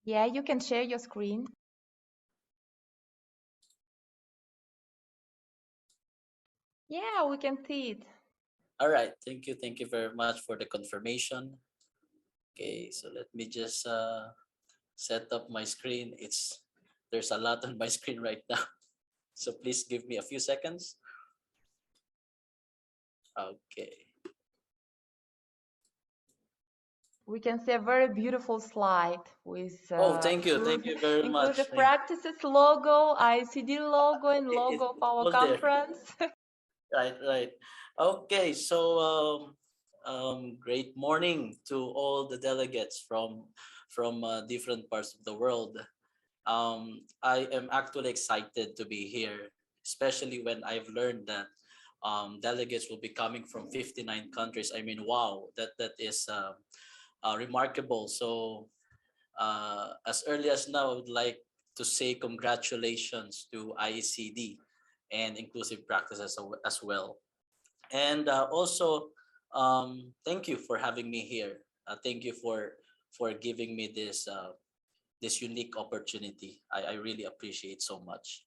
Yeah, you can share your screen. Yeah, we can see it. All right. Thank you. Thank you very much for the confirmation. Okay, so let me just set up my screen. There's a lot on my screen right now. So please give me a few seconds. Okay. We can see a very beautiful slide with Oh, thank you. Thank you very much. inclusive practices logo, ICD logo, and logo of It's our all there. conference. Right, right. Okay, so great morning to all the delegates from different parts of the world. I am actually excited to be here, especially when I've learned that delegates will be coming from 59 countries. I mean, wow, that is remarkable. So as early as now, I would like to say congratulations to IECD and Inclusive Practice as well. And also, thank you for having me here. Thank you for giving me this unique opportunity. I really appreciate so much.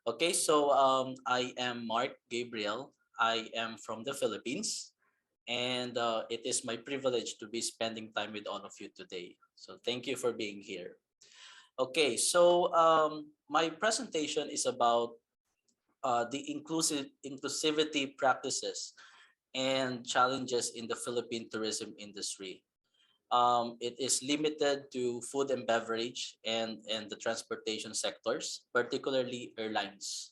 Okay, so I am Mark Gabriel. I am from the Philippines, and it is my privilege to be spending time with all of you today. So thank you for being here. Okay, so my presentation is about the inclusivity practices and challenges in the Philippine tourism industry. It is limited to food and beverage and the transportation sectors, particularly airlines.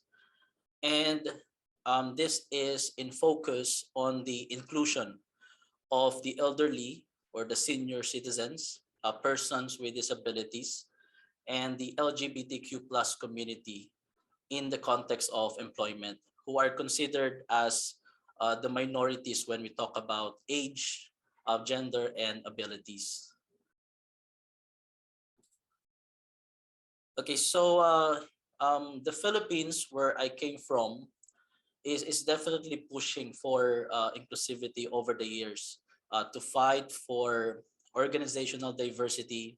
And this is in focus on the inclusion of the elderly or the senior citizens, persons with disabilities, and the LGBTQ plus community in the context of employment, who are considered as the minorities when we talk about age, gender, and abilities. Okay, so the Philippines, where I came from, is definitely pushing for inclusivity over the years to fight for organizational diversity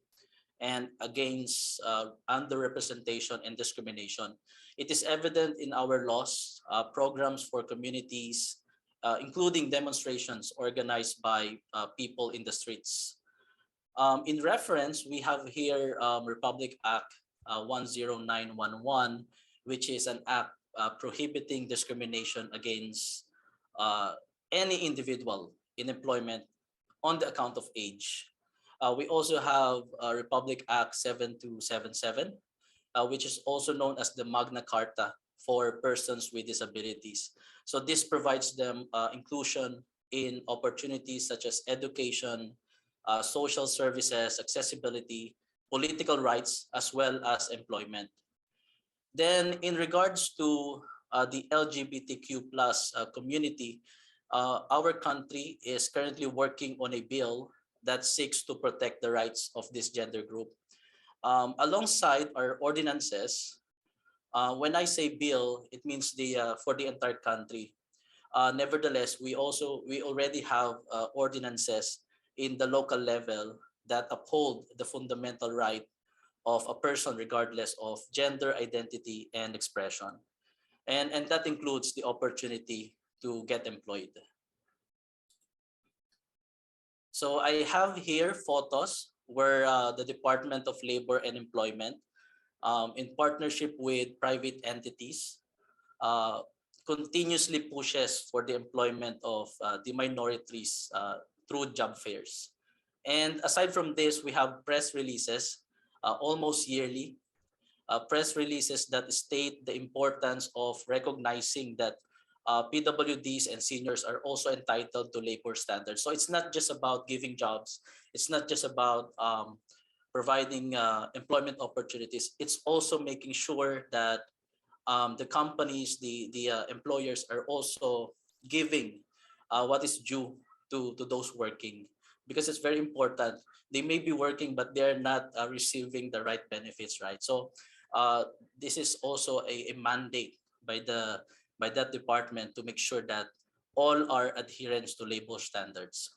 and against underrepresentation and discrimination. It is evident in our laws, programs for communities, including demonstrations organized by people in the streets. In reference, we have here Republic Act 10911, which is an act prohibiting discrimination against uh, any individual in employment on the account of age. We also have Republic Act 7277, which is also known as the Magna Carta for persons with disabilities. So this provides them inclusion in opportunities such as education, social services, accessibility, political rights, as well as employment. Then in regards to the LGBTQ plus community, our country is currently working on a bill that seeks to protect the rights of this gender group. Alongside our ordinances, when I say bill, it means the for the entire country. Nevertheless, we already have ordinances in the local level that uphold the fundamental right of a person regardless of gender identity and expression. And that includes the opportunity to get employed. So I have here photos where the Department of Labor and Employment, in partnership with private entities, uh, continuously pushes for the employment of the minorities through job fairs. And aside from this, we have press releases almost yearly, press releases that state the importance of recognizing that PWDs and seniors are also entitled to labor standards. So it's not just about giving jobs. It's not just about providing employment opportunities. It's also making sure that the companies, the employers are also giving what is due to those working, because it's very important. They may be working, but they're not receiving the right benefits, right? So this is also a mandate by that department to make sure that all are adherents to labor standards.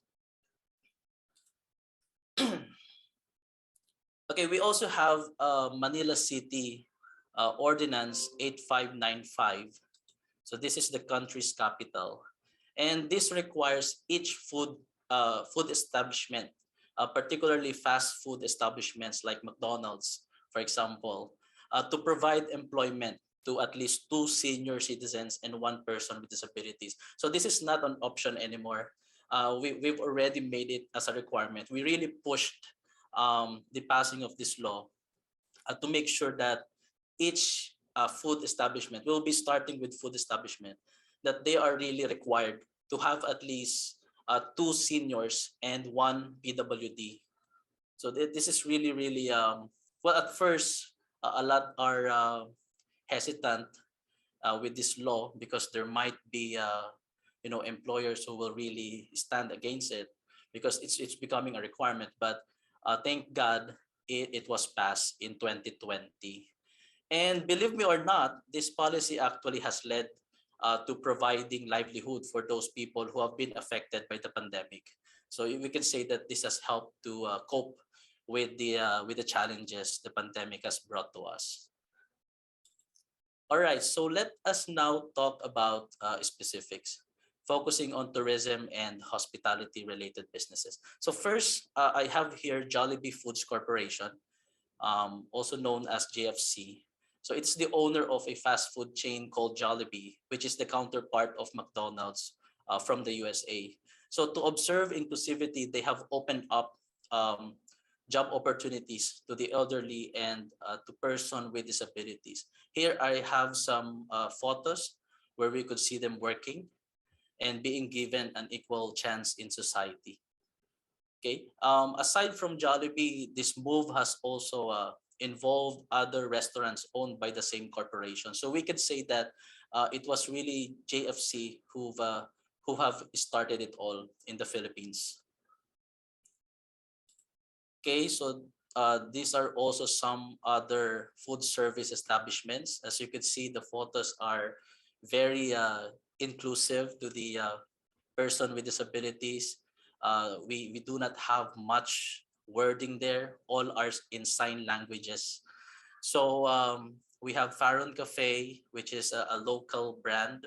Okay, we also have Manila City Ordinance 8595. So this is the country's capital, and this requires each food establishment, particularly fast food establishments like McDonald's, for example, to provide employment to at least 2 senior citizens and 1 person with disabilities. So this is not an option anymore. We've already made it as a requirement. We really pushed the passing of this law to make sure that each food establishment, will be starting with food establishment, that they are really required to have at least 2 seniors and 1 PWD. So this is really, really, well, at first, a lot are hesitant with this law, because there might be, employers who will really stand against it, because it's becoming a requirement. But thank God it was passed in 2020. And believe me or not, this policy actually has led to providing livelihood for those people who have been affected by the pandemic. So we can say that this has helped to cope with the challenges the pandemic has brought to us. All right, so let us now talk about specifics, focusing on tourism and hospitality related businesses. So first, I have here Jollibee Foods Corporation, also known as JFC. So it's the owner of a fast food chain called Jollibee, which is the counterpart of McDonald's from the USA. So to observe inclusivity, they have opened up um, job opportunities to the elderly and to person with disabilities. Here I have some photos where we could see them working and being given an equal chance in society. Okay. Aside from Jollibee, this move has also involved other restaurants owned by the same corporation. So we could say that it was really JFC who have started it all in the Philippines. Okay, so these are also some other food service establishments. As you can see, the photos are very inclusive to the person with disabilities. We do not have much wording there. All are in sign languages. So we have Faron Cafe, which is a local brand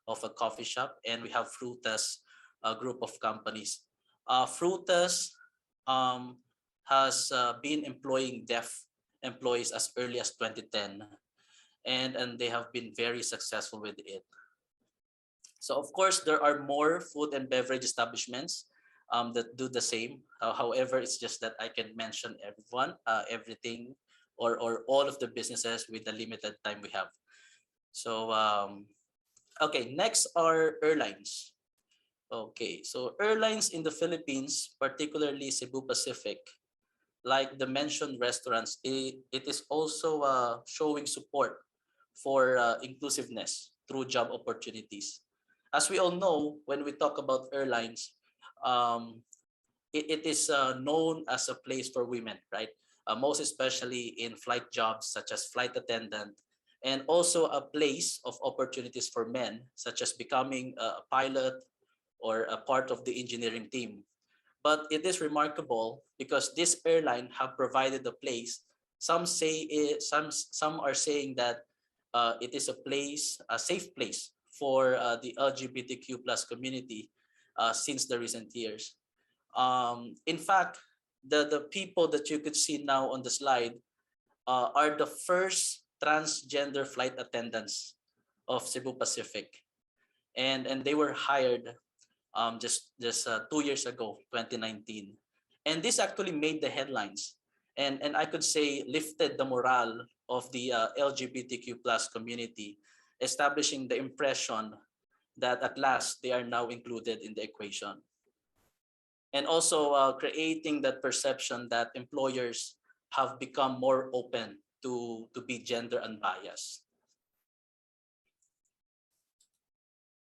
of a coffee shop, and we have Frutas, a group of companies. Frutas um, has been employing deaf employees as early as 2010, and they have been very successful with it. So of course, there are more food and beverage establishments that do the same. However, it's just that I can mention everything, or all of the businesses with the limited time we have. So okay, next are airlines. Okay, so airlines in the Philippines, particularly Cebu Pacific, like the mentioned restaurants, it is also showing support for inclusiveness through job opportunities. As we all know, when we talk about airlines, um, it is known as a place for women, right? Most especially in flight jobs such as flight attendant, and also a place of opportunities for men, such as becoming a pilot or a part of the engineering team. But it is remarkable because this airline have provided a place. Some say some are saying that it is a safe place for the LGBTQ plus community since the recent years. In fact, the people that you could see now on the slide are the first transgender flight attendants of Cebu Pacific, and they were hired just 2 years ago, 2019, and this actually made the headlines, and I could say lifted the morale of the LGBTQ plus community, establishing the impression that at last they are now included in the equation, and also creating that perception that employers have become more open to be gender unbiased.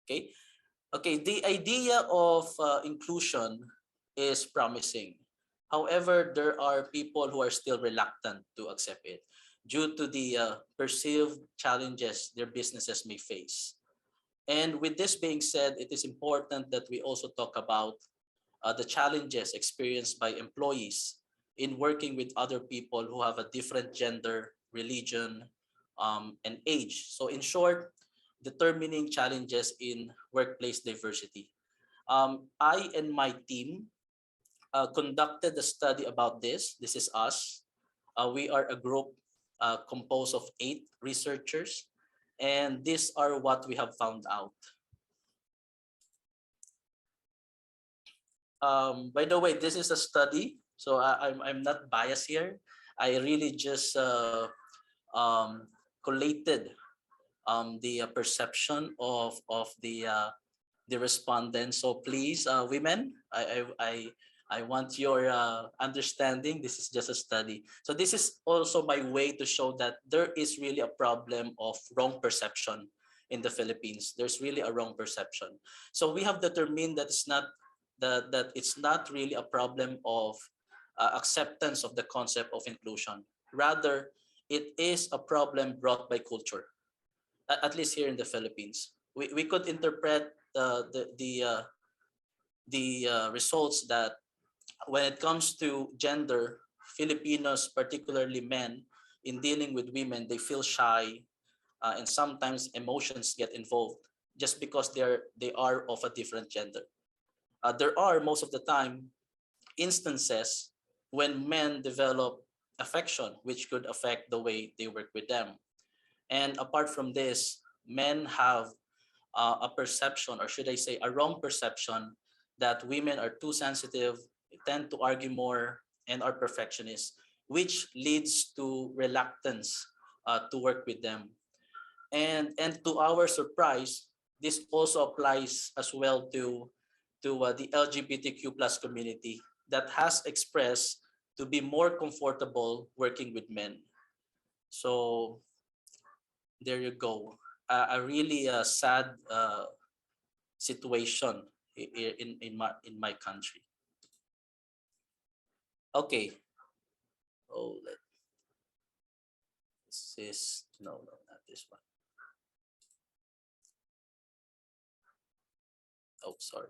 Okay. Okay, the idea of inclusion is promising. However, there are people who are still reluctant to accept it due to the perceived challenges their businesses may face. And with this being said, it is important that we also talk about the challenges experienced by employees in working with other people who have a different gender, religion, and age. So, in short, determining challenges in workplace diversity. I and my team conducted a study about this. This is us. We are a group composed of 8 researchers, and these are what we have found out. By the way, this is a study, so I'm not biased here. I really just um, collated the perception of the respondents. So please, women, I want your understanding. This is just a study. So this is also my way to show that there is really a problem of wrong perception in the Philippines. There's really a wrong perception. So we have determined that it's not really a problem of acceptance of the concept of inclusion. Rather, it is a problem brought by culture, at least here in the Philippines. We could interpret the results that when it comes to gender, Filipinos, particularly men, in dealing with women, they feel shy, and sometimes emotions get involved just because they are of a different gender. There are most of the time instances when men develop affection, which could affect the way they work with them. And apart from this, men have a perception, or should I say, a wrong perception, that women are too sensitive, tend to argue more, and are perfectionists, which leads to reluctance to work with them. And to our surprise, this also applies as well to the LGBTQ plus community that has expressed to be more comfortable working with men. So there you go. A really sad situation in my country. Okay. Oh, this is no, not this one. Oh, sorry.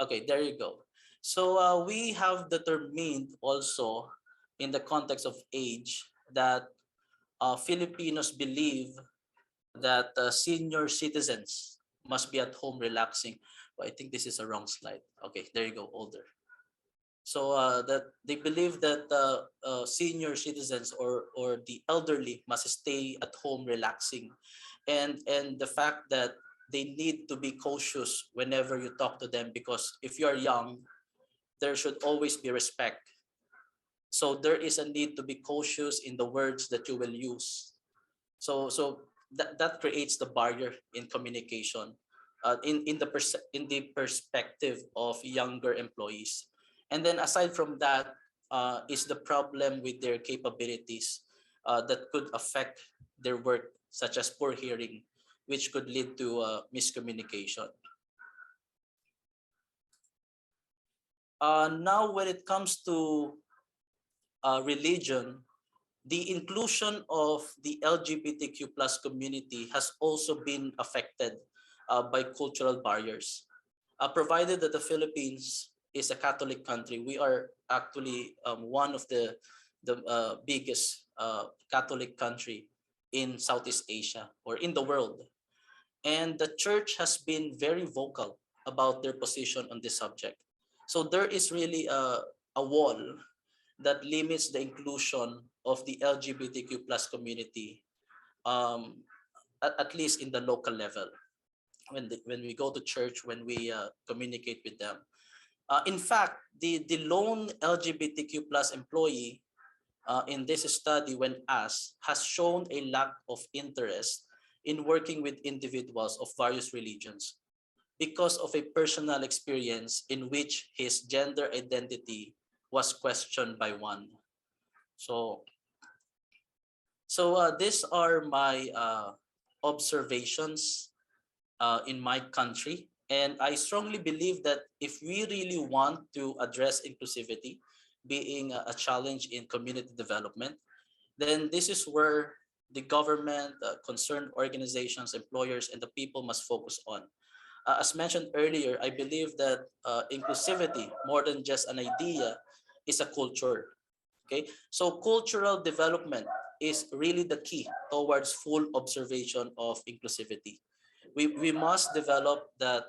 Okay, there you go. So we have determined also in the context of age that Filipinos believe that senior citizens must be at home relaxing. Well, I think this is a wrong slide. Okay, there you go, older. So that they believe that senior citizens or the elderly must stay at home relaxing, and the fact that they need to be cautious whenever you talk to them, because if you are young, there should always be respect. So there is a need to be cautious in the words that you will use. So that creates the barrier in communication, in the perspective of younger employees. And then aside from that, is the problem with their capabilities that could affect their work, such as poor hearing, which could lead to miscommunication. Now, when it comes to religion, the inclusion of the LGBTQ plus community has also been affected by cultural barriers. Provided that the Philippines is a Catholic country, we are actually one of the biggest Catholic country in Southeast Asia or in the world. And the church has been very vocal about their position on this subject. So there is really a wall that limits the inclusion of the LGBTQ plus community, um, at least in the local level. When we go to church, when we communicate with them. In fact, the lone LGBTQ plus employee in this study, when asked, has shown a lack of interest in working with individuals of various religions because of a personal experience in which his gender identity was questioned by one. So, so these are my observations in my country. And I strongly believe that if we really want to address inclusivity being a challenge in community development, then this is where the government, concerned organizations, employers, and the people must focus on. As mentioned earlier, I believe that inclusivity, more than just an idea, is a culture. Okay, so cultural development is really the key towards full observation of inclusivity. We must develop that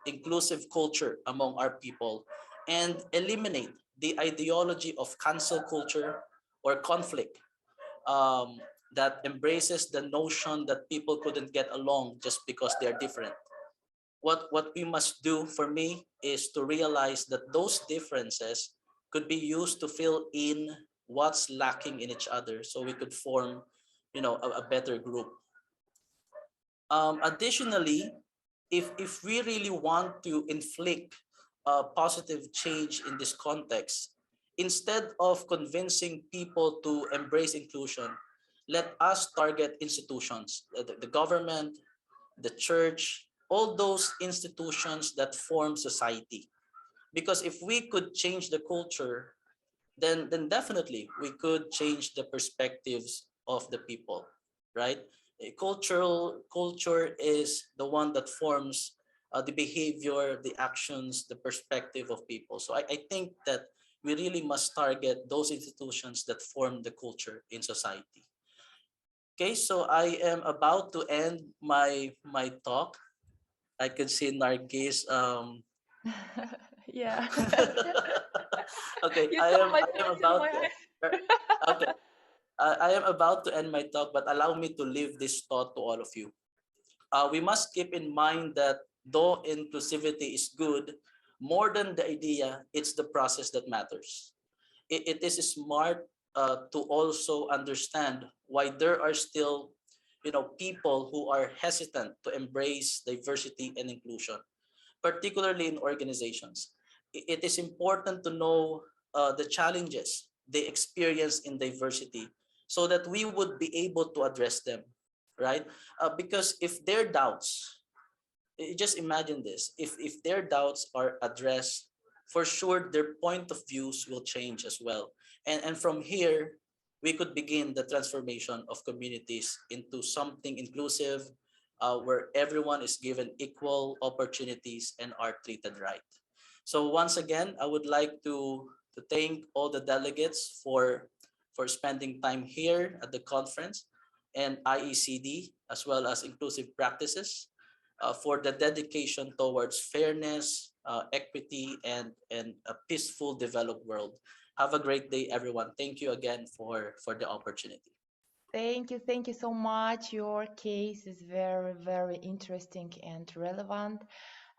inclusive culture among our people and eliminate the ideology of cancel culture or conflict, um, that embraces the notion that people couldn't get along just because they're different. What we must do for me is to realize that those differences could be used to fill in what's lacking in each other so we could form, a better group. Additionally, if we really want to inflict a positive change in this context, instead of convincing people to embrace inclusion, let us target institutions, the government, the church, all those institutions that form society. Because if we could change the culture, then definitely we could change the perspectives of the people, right? A culture is the one that forms the behavior, the actions, the perspective of people. So I think that we really must target those institutions that form the culture in society. Okay, so I am about to end my talk. I could see Nargis. Yeah. Okay, You I saw am my I am tears in about my to. eyes. Okay, I am about to end my talk, but allow me to leave this thought to all of you. We must keep in mind that though inclusivity is good, more than the idea, it's the process that matters. It is smart to also understand why there are still, people who are hesitant to embrace diversity and inclusion, particularly in organizations. It is important to know the challenges they experience in diversity so that we would be able to address them, right? Because if their doubts, just imagine this, if their doubts are addressed, for sure their point of views will change as well. And from here, we could begin the transformation of communities into something inclusive, where everyone is given equal opportunities and are treated right. So once again, I would like to thank all the delegates for spending time here at the conference and IECD, as well as Inclusive Practices, for the dedication towards fairness, equity, and a peaceful, developed world. Have a great day, everyone. Thank you again for the opportunity. Thank you so much. Your case is very, very interesting and relevant.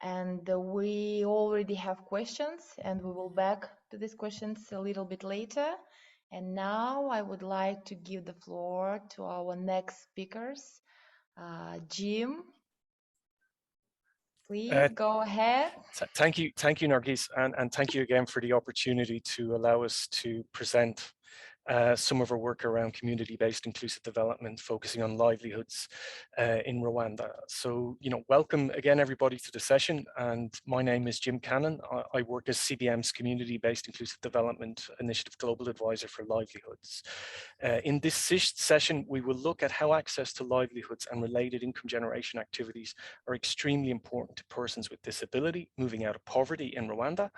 And we already have questions, and we will back to these questions a little bit later. And now I would like to give the floor to our next speakers. Jim, please Uh, go ahead. thank you, Nargis, and thank you again for the opportunity to allow us to present some of our work around community-based inclusive development, focusing on livelihoods in Rwanda. So, welcome again, everybody, to the session. And my name is Jim Cannon. I work as CBM's Community-Based Inclusive Development Initiative Global Advisor for Livelihoods. In this session, we will look at how access to livelihoods and related income generation activities are extremely important to persons with disability moving out of poverty in Rwanda.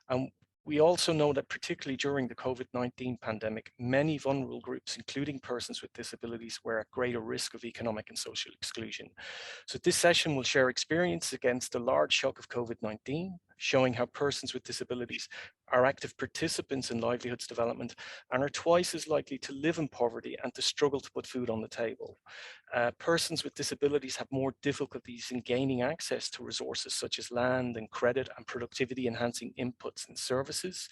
And we also know that particularly during the COVID-19 pandemic, many vulnerable groups, including persons with disabilities, were at greater risk of economic and social exclusion. So this session will share experience against the large shock of COVID-19, showing how persons with disabilities are active participants in livelihoods development and are twice as likely to live in poverty and to struggle to put food on the table. Persons with disabilities have more difficulties in gaining access to resources such as land and credit and productivity enhancing inputs and services.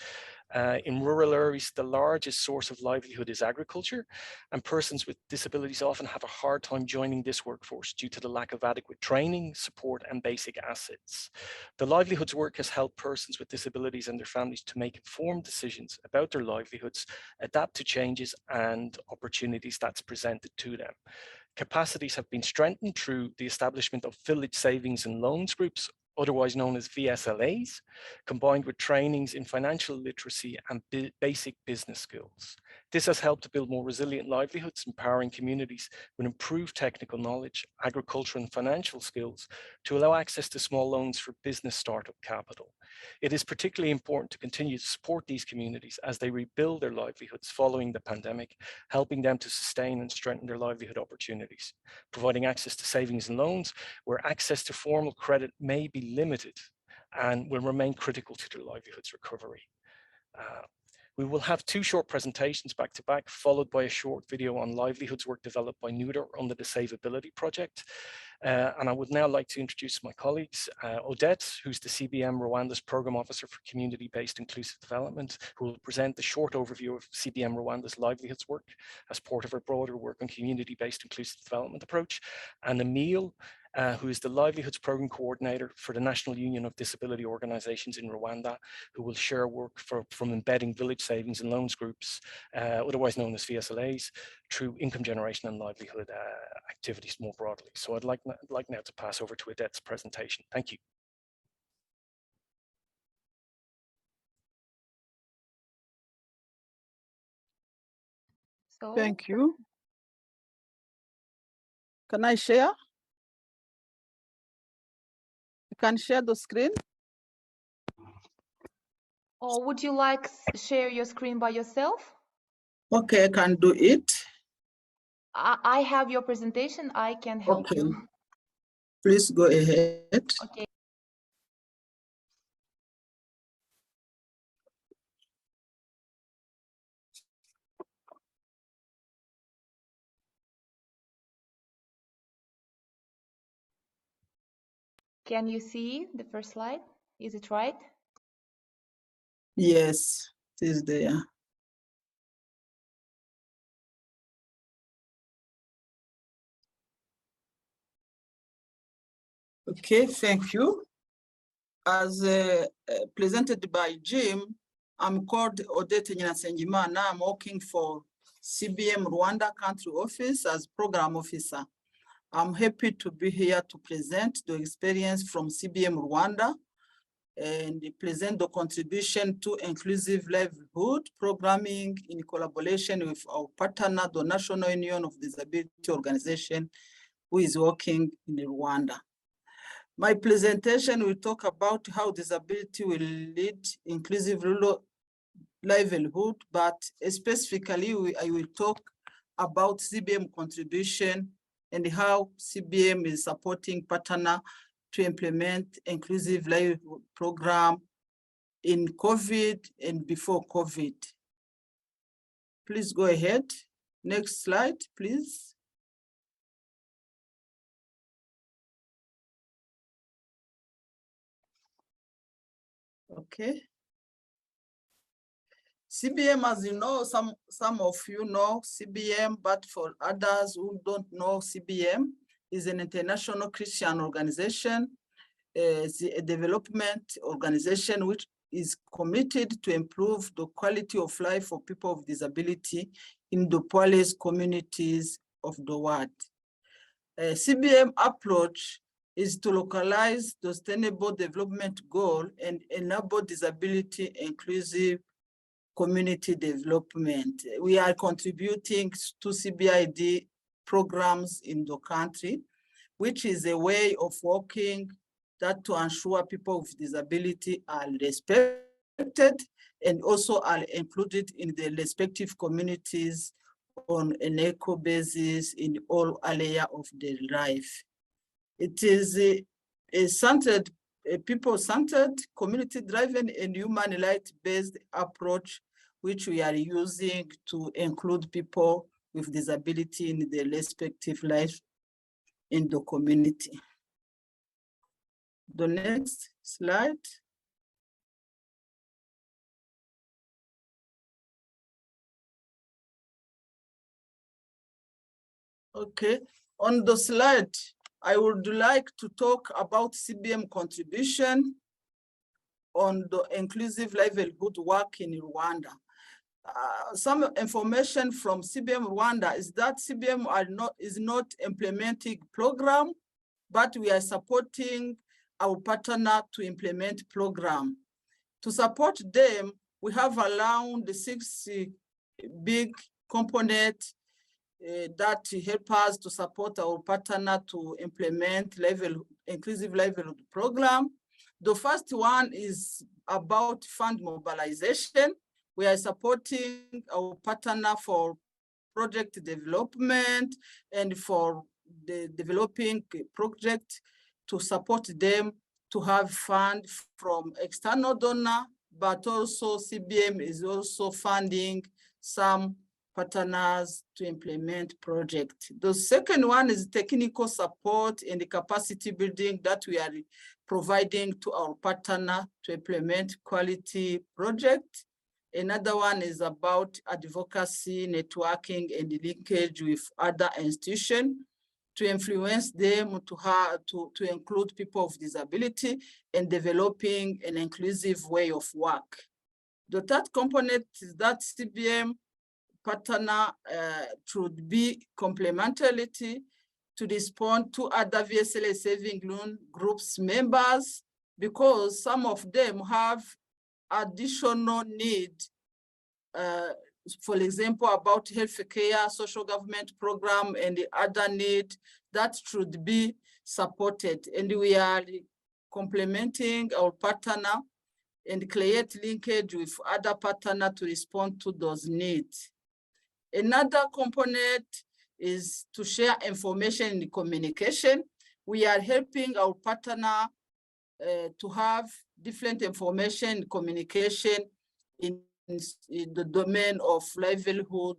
In rural areas, the largest source of livelihood is agriculture, and persons with disabilities often have a hard time joining this workforce due to the lack of adequate training, support, and basic assets. The livelihoods work has helped persons with disabilities and their families to make informed decisions about their livelihoods, adapt to changes and opportunities that's presented to them. Capacities have been strengthened through the establishment of village savings and loans groups, otherwise known as VSLAs, combined with trainings in financial literacy and basic business skills. This has helped to build more resilient livelihoods, empowering communities with improved technical knowledge, agricultural and financial skills to allow access to small loans for business startup capital. It is particularly important to continue to support these communities as they rebuild their livelihoods following the pandemic, helping them to sustain and strengthen their livelihood opportunities. Providing access to savings and loans where access to formal credit may be limited and will remain critical to their livelihoods recovery. We will have 2 short presentations back to back, followed by a short video on livelihoods work developed by NUDR under the Saveability Project. And I would now like to introduce my colleagues, Odette, who's the CBM Rwanda's Program Officer for Community-Based Inclusive Development, who will present the short overview of CBM Rwanda's livelihoods work as part of our broader work on community-based inclusive development approach, and Emile, who is the Livelihoods Program Coordinator for the National Union of Disability Organizations in Rwanda, who will share work from embedding village savings and loans groups, otherwise known as VSLAs, through income generation and livelihood activities more broadly. So I'd like now to pass over to Odette's presentation. Thank you. So, Thank you. Can I share? You can share the screen. or would you like share your screen by yourself? Okay, I can do it. I have your presentation. I can help Okay. you. Please go ahead. Okay. Can you see the first slide? Is it right? Yes, it is there. Okay, thank you. As presented by Jim, I'm called Odette Nyirasengimana. I'm working for CBM Rwanda Country Office as Program Officer. I'm happy to be here to present the experience from CBM Rwanda and present the contribution to inclusive livelihood programming in collaboration with our partner, the National Union of Disability Organization, who is working in Rwanda. My presentation will talk about how disability will lead inclusive rural livelihood, but specifically I will talk about CBM contribution and how CBM is supporting partner to implement inclusive livelihood program in COVID and before COVID. Please go ahead. Next slide, please. Okay. CBM, as you know, some of you know CBM, but for others who don't know, CBM is an international Christian organization. It's a development organization which is committed to improve the quality of life for people with disability in the poorest communities of the world. CBM approach is to localize the sustainable development goal and enable disability inclusive community development. We are contributing to CBID programs in the country, which is a way of working that to ensure people with disability are respected and also are included in the respective communities on an equal basis in all areas of their life. It is a centered, a people-centered, community-driven and human rights-based approach which we are using to include people with disability in their respective life in the community. The next slide. Okay, on the slide, I would like to talk about CBM contribution on the inclusive livelihood work in Rwanda. some information from CBM Rwanda is that CBM is not implementing program, but we are supporting our partner to implement program. To support them, we have around 6 big components that help us to support our partner to implement inclusive livelihood program. The first one is about fund mobilization. We are supporting our partner for project development and for the developing project to support them to have funds from external donor, but also CBM is also funding some partners to implement project. The second one is technical support and the capacity building that we are providing to our partner to implement quality project. Another one is about advocacy, networking, and linkage with other institutions to influence them to include people with disability and developing an inclusive way of work. The third component is that CBM partner should be complementarity to respond to other VSLA saving loan groups members, because some of them have additional need, for example, about healthcare, social government program, and the other need that should be supported. And we are complementing our partner and create linkage with other partner to respond to those needs. Another component is to share information in communication. We are helping our partner to have different information communication in the domain of livelihood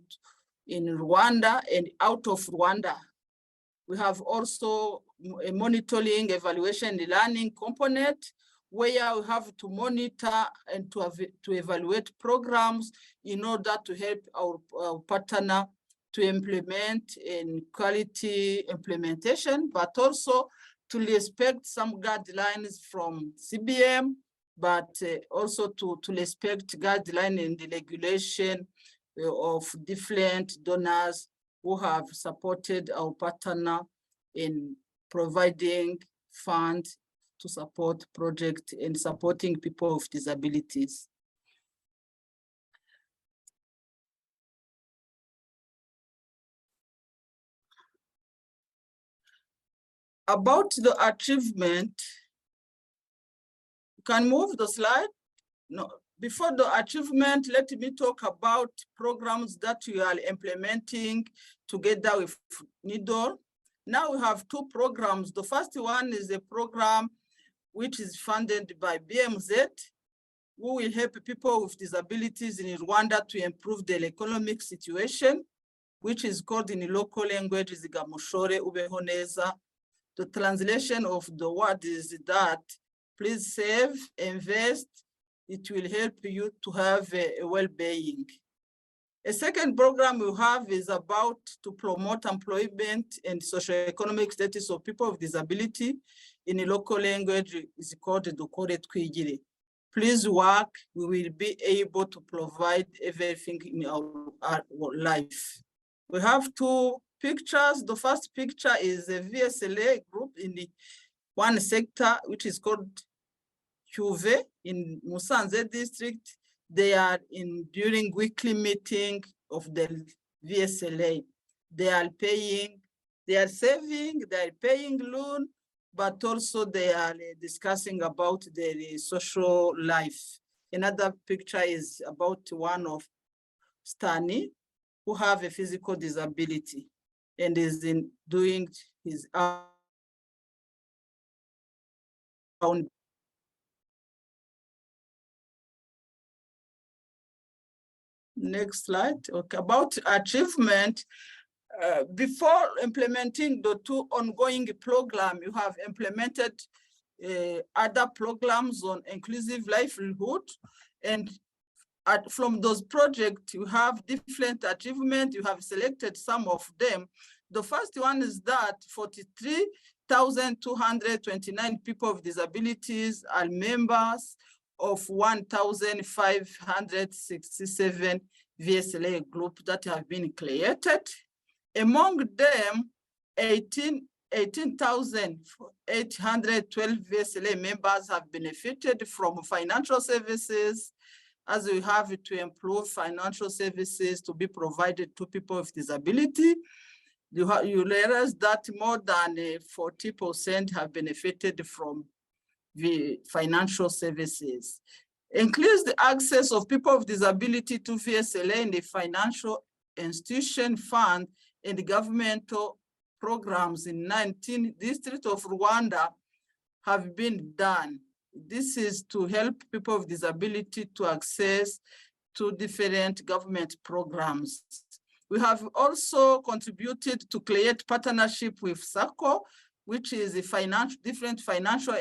in Rwanda and out of Rwanda. We have also a monitoring, evaluation, and learning component where we have to monitor and to evaluate programs in order to help our partner to implement in quality implementation, but also to respect some guidelines from CBM, but also to respect guidelines in the regulation of different donors who have supported our partner in providing funds to support projects and supporting people with disabilities. About the achievement, can move the slide? No, before the achievement, let me talk about programs that we are implementing together with NIDOL. Now we have 2 programs. The first one is a program which is funded by BMZ, who will help people with disabilities in Rwanda to improve their economic situation, which is called in the local language is Gamushore Ubeho Neza. The translation of the word is that please save, invest, it will help you to have a well-being. A second program we have is about to promote employment and socioeconomic status of people with disability in a local language is called Dukore Twigire. Please work, we will be able to provide everything in our life. We have 2 pictures. The first picture is a VSLA group in the one sector, which is called Chuve in Musanze district. They are during weekly meeting of the VSLA. They are paying, they are saving, they are paying loan, but also they are discussing about their social life. Another picture is about one of Stani, who have a physical disability and is doing his own. Next slide. Okay, about achievement. Before implementing the 2 ongoing programs, you have implemented other programs on inclusive livelihood. And from those projects, you have different achievements. You have selected some of them. The first one is that 43,229 people with disabilities are members of 1,567 VSLA group that have been created. Among them, 18,812 VSLA members have benefited from financial services, as we have to improve financial services to be provided to people with disability. You realize that more than 40% have benefited from the financial services. Increase the access of people with disability to VSLA in the financial institution fund and the governmental programs in 19 districts of Rwanda have been done. This is to help people with disability to access to different government programs. We have also contributed to create partnership with SACCO, which is a different financial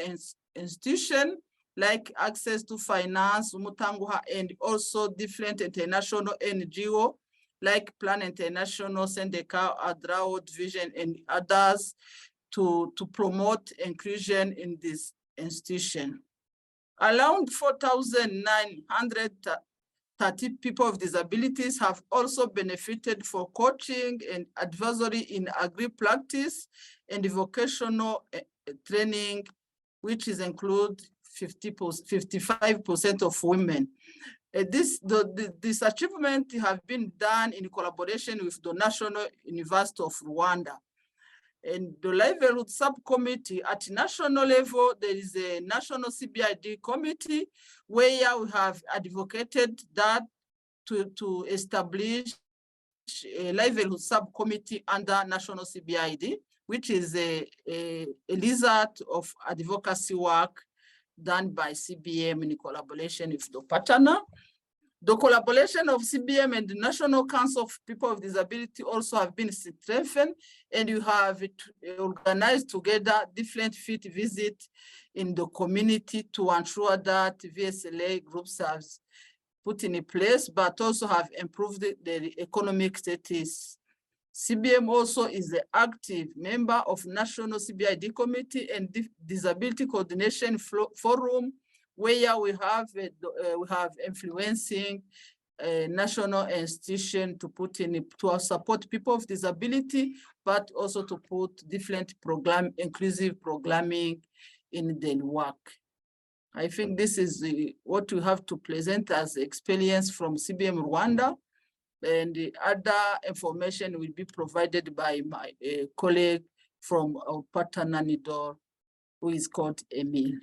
institution like Access to Finance, Umutanguha, and also different international NGO like Plan International, Sendeka, ADRA, World Vision, and others to promote inclusion in this institution. Around 4,930 people with disabilities have also benefited for coaching and advisory in agri-practice and vocational training, which is include 55% of women. This achievement have been done in collaboration with the National University of Rwanda. And the livelihood subcommittee at national level, there is a national CBID committee where we have advocated that to establish a livelihood subcommittee under national CBID, which is a result of advocacy work done by CBM in collaboration with the partner. The collaboration of CBM and the National Council of People with Disability also have been strengthened, and you have organized together different field visits in the community to ensure that VSLA groups have put in place, but also have improved the economic status. CBM also is the active member of National CBID Committee and Disability Coordination Forum, where we have influencing national institution to put in to support people with disability, but also to put different inclusive programming in their work. I think this is what we have to present as experience from CBM Rwanda, and the other information will be provided by my colleague from our partner NIDOR, who is called Emil.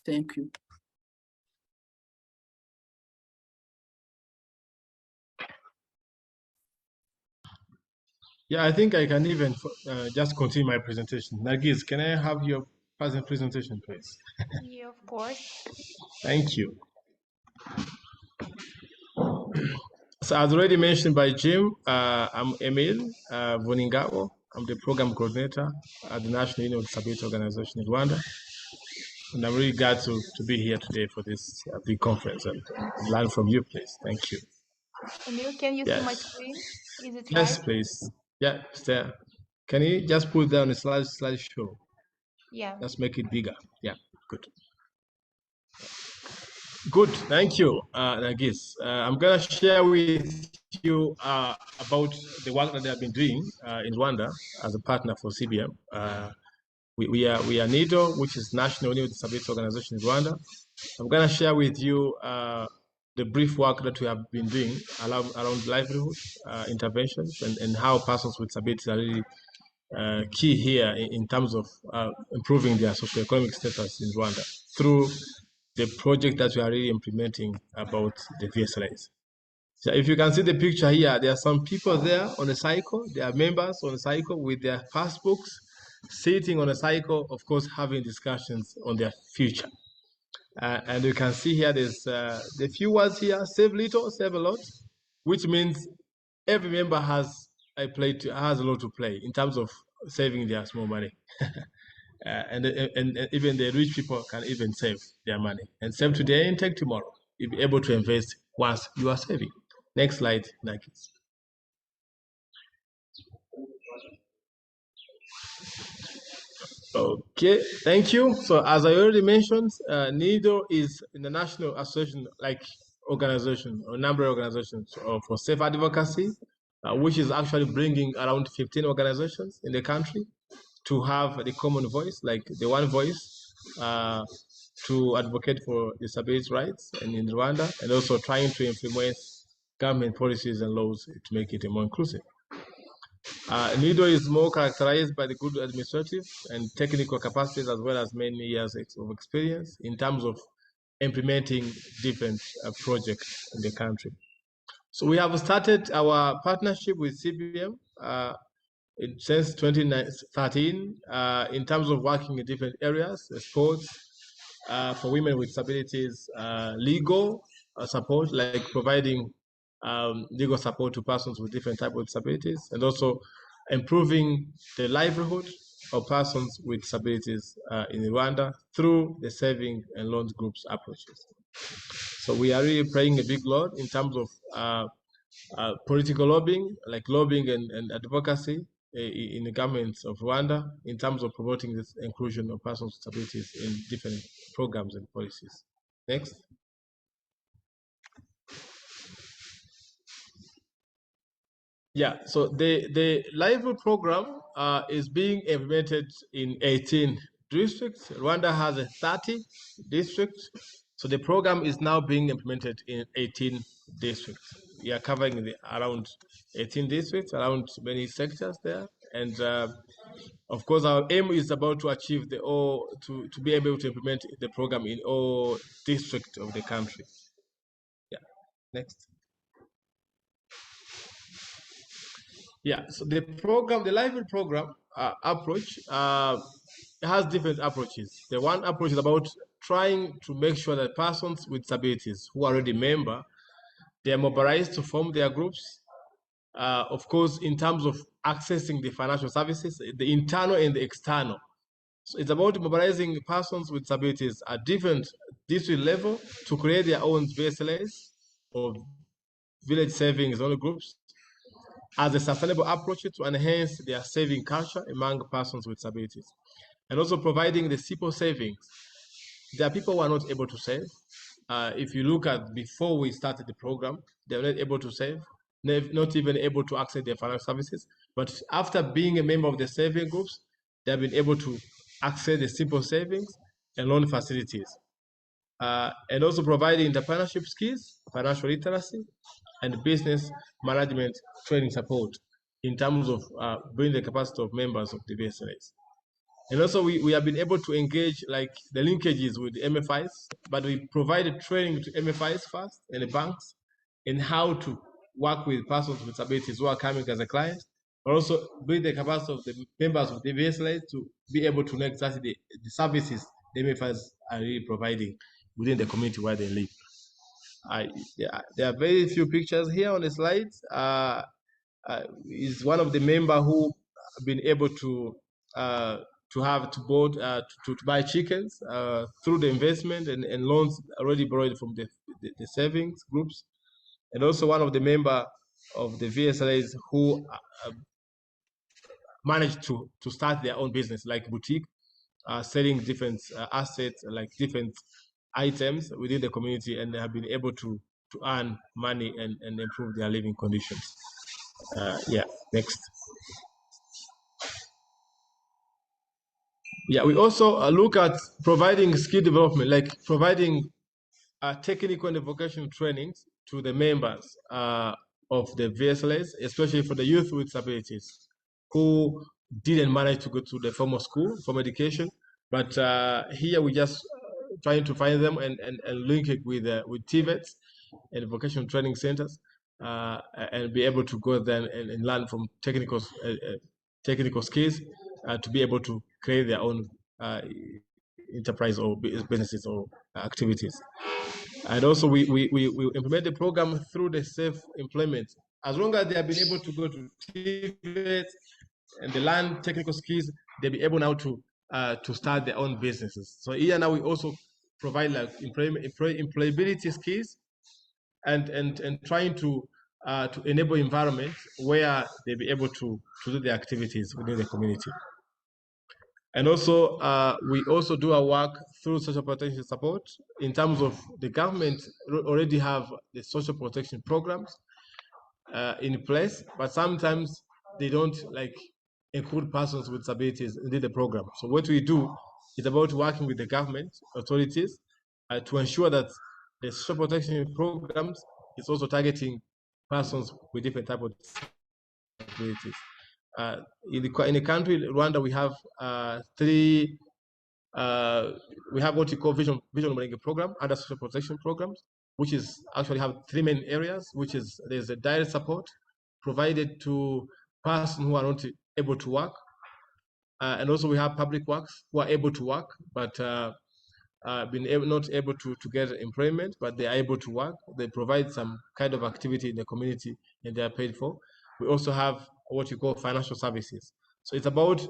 Thank you. Yeah, I think I can even just continue my presentation. Nargis, can I have your presentation, please? Yeah, of course. Thank you. So as already mentioned by Jim, I'm Emil Voningabo. I'm the program coordinator at the National Union of Disability Organization in Rwanda. And I'm really glad to be here today for this big conference and learn from you, please. Thank you. Emil, can you see my screen? Is it yes, right? please. Yeah, it's there. Can you just put down a slideshow? Yeah. Just make it bigger. Yeah, good. Good, thank you, Nargis. I'm gonna share with you about the work that they have been doing in Rwanda as a partner for CBM. We are NIDO, which is National Union of Disability Organization in Rwanda. I'm gonna share with you the brief work that we have been doing around livelihood interventions and how persons with disabilities are really key here in terms of improving their socioeconomic status in Rwanda through the project that we are really implementing about the VSLAs. So if you can see the picture here, there are some people there on a cycle. They are members on a cycle with their passbooks, sitting on a cycle, of course, having discussions on their future. And you can see here, there's the few words here: save little, save a lot, which means every member has a lot to play in terms of saving their small money. And even the rich people can even save their money and save today and take tomorrow. You'll be able to invest once you are saving. Next slide, Nargis. Okay, thank you. So as I already mentioned, NIDO is in the national association, like organization, a number of organizations for safe advocacy, which is actually bringing around 15 organizations in the country to have the common voice, like the one voice, to advocate for disability rights in Rwanda, and also trying to implement government policies and laws to make it more inclusive. NIDO is more characterized by the good administrative and technical capacities, as well as many years of experience in terms of implementing different projects in the country. So we have started our partnership with CBM since 2013 in terms of working in different areas, sports, for women with disabilities, legal support, like providing legal support to persons with different types of disabilities, and also improving the livelihood of persons with disabilities in Rwanda through the saving and loans groups approaches. So we are really playing a big role in terms of political lobbying, like lobbying and advocacy in the governments of Rwanda in terms of promoting this inclusion of persons with disabilities in different programs and policies. Next. Yeah, so the livelihood program is being implemented in 18 districts. Rwanda has 30 districts. So the program is now being implemented in 18 districts. We are covering around 18 districts, around many sectors there. And of course, our aim is about to achieve to be able to implement the program in all districts of the country. Yeah, next. Yeah, so the livelihood program approach has different approaches. The one approach is about trying to make sure that persons with disabilities who are already member, they are mobilized to form their groups. Of course, in terms of accessing the financial services, the internal and the external. So it's about mobilizing persons with disabilities at different district level to create their own VSLAs or village savings only groups as a sustainable approach to enhance their saving culture among persons with disabilities. And also providing the simple savings. There are people who are not able to save. If you look at before we started the program, they were not able to save, not even able to access their financial services. But after being a member of the saving groups, they have been able to access the simple savings and loan facilities. And also providing entrepreneurship skills, financial literacy, and business management training support in terms of building the capacity of members of the VSLAs. And also we have been able to engage like the linkages with the MFIs, but we provided training to MFIs first and the banks in how to work with persons with disabilities who are coming as a client, but also build the capacity of the members of the VSLAs to be able to know exactly the services the MFIs are really providing within the community where they live. There are very few pictures here on the slides. Is one of the member who have been able to buy chickens through the investment and loans already borrowed from the savings groups, and also one of the member of the VSLAs who managed to start their own business like boutique, selling different assets like different items within the community, and they have been able to earn money and improve their living conditions. Yeah, next. Yeah, we also look at providing skill development, like providing technical and vocational trainings to the members of the VSLAs, especially for the youth with disabilities who didn't manage to go to the formal school, formal education. But here we just trying to find them and link it with TVETs and vocational training centers and be able to go then and learn from technical skills to be able to create their own enterprise or businesses or activities. And also we implement the program through the safe employment. As long as they have been able to go to TVET and they learn technical skills, they'll be able now to start their own businesses. So here now we also provide like employability skills and trying to enable environment where they'll be able to do their activities within the community. And also, we also do our work through social protection support. In terms of the government already have the social protection programs in place, but sometimes they don't like include persons with disabilities in the program. So what we do is about working with the government authorities to ensure that the social protection programs is also targeting persons with different type of disabilities. In the country, Rwanda, we have three. We have what we call Vision Murenge program under social protection programs, which is actually have three main areas, which is there's a direct support provided to persons who are not able to work, and also we have public works who are able to work but not able to get employment, but they are able to work. They provide some kind of activity in the community and they are paid for. We also have what you call financial services. So it's about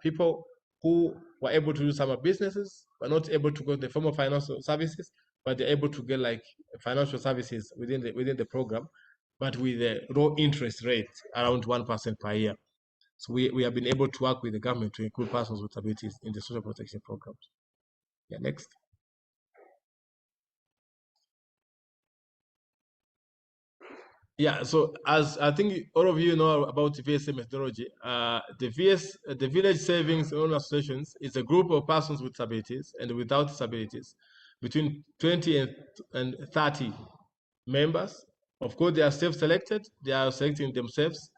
people who were able to do some businesses, but not able to go the formal financial services, but they're able to get like financial services within the program, but with a low interest rate around 1% per year. So we have been able to work with the government to include persons with disabilities in the social protection programs. Yeah, next. Yeah, so as I think all of you know about the VSA methodology, the Village Savings Loan Associations is a group of persons with disabilities and without disabilities, between 20 and 30 members. Of course, they are self-selected. They are selecting themselves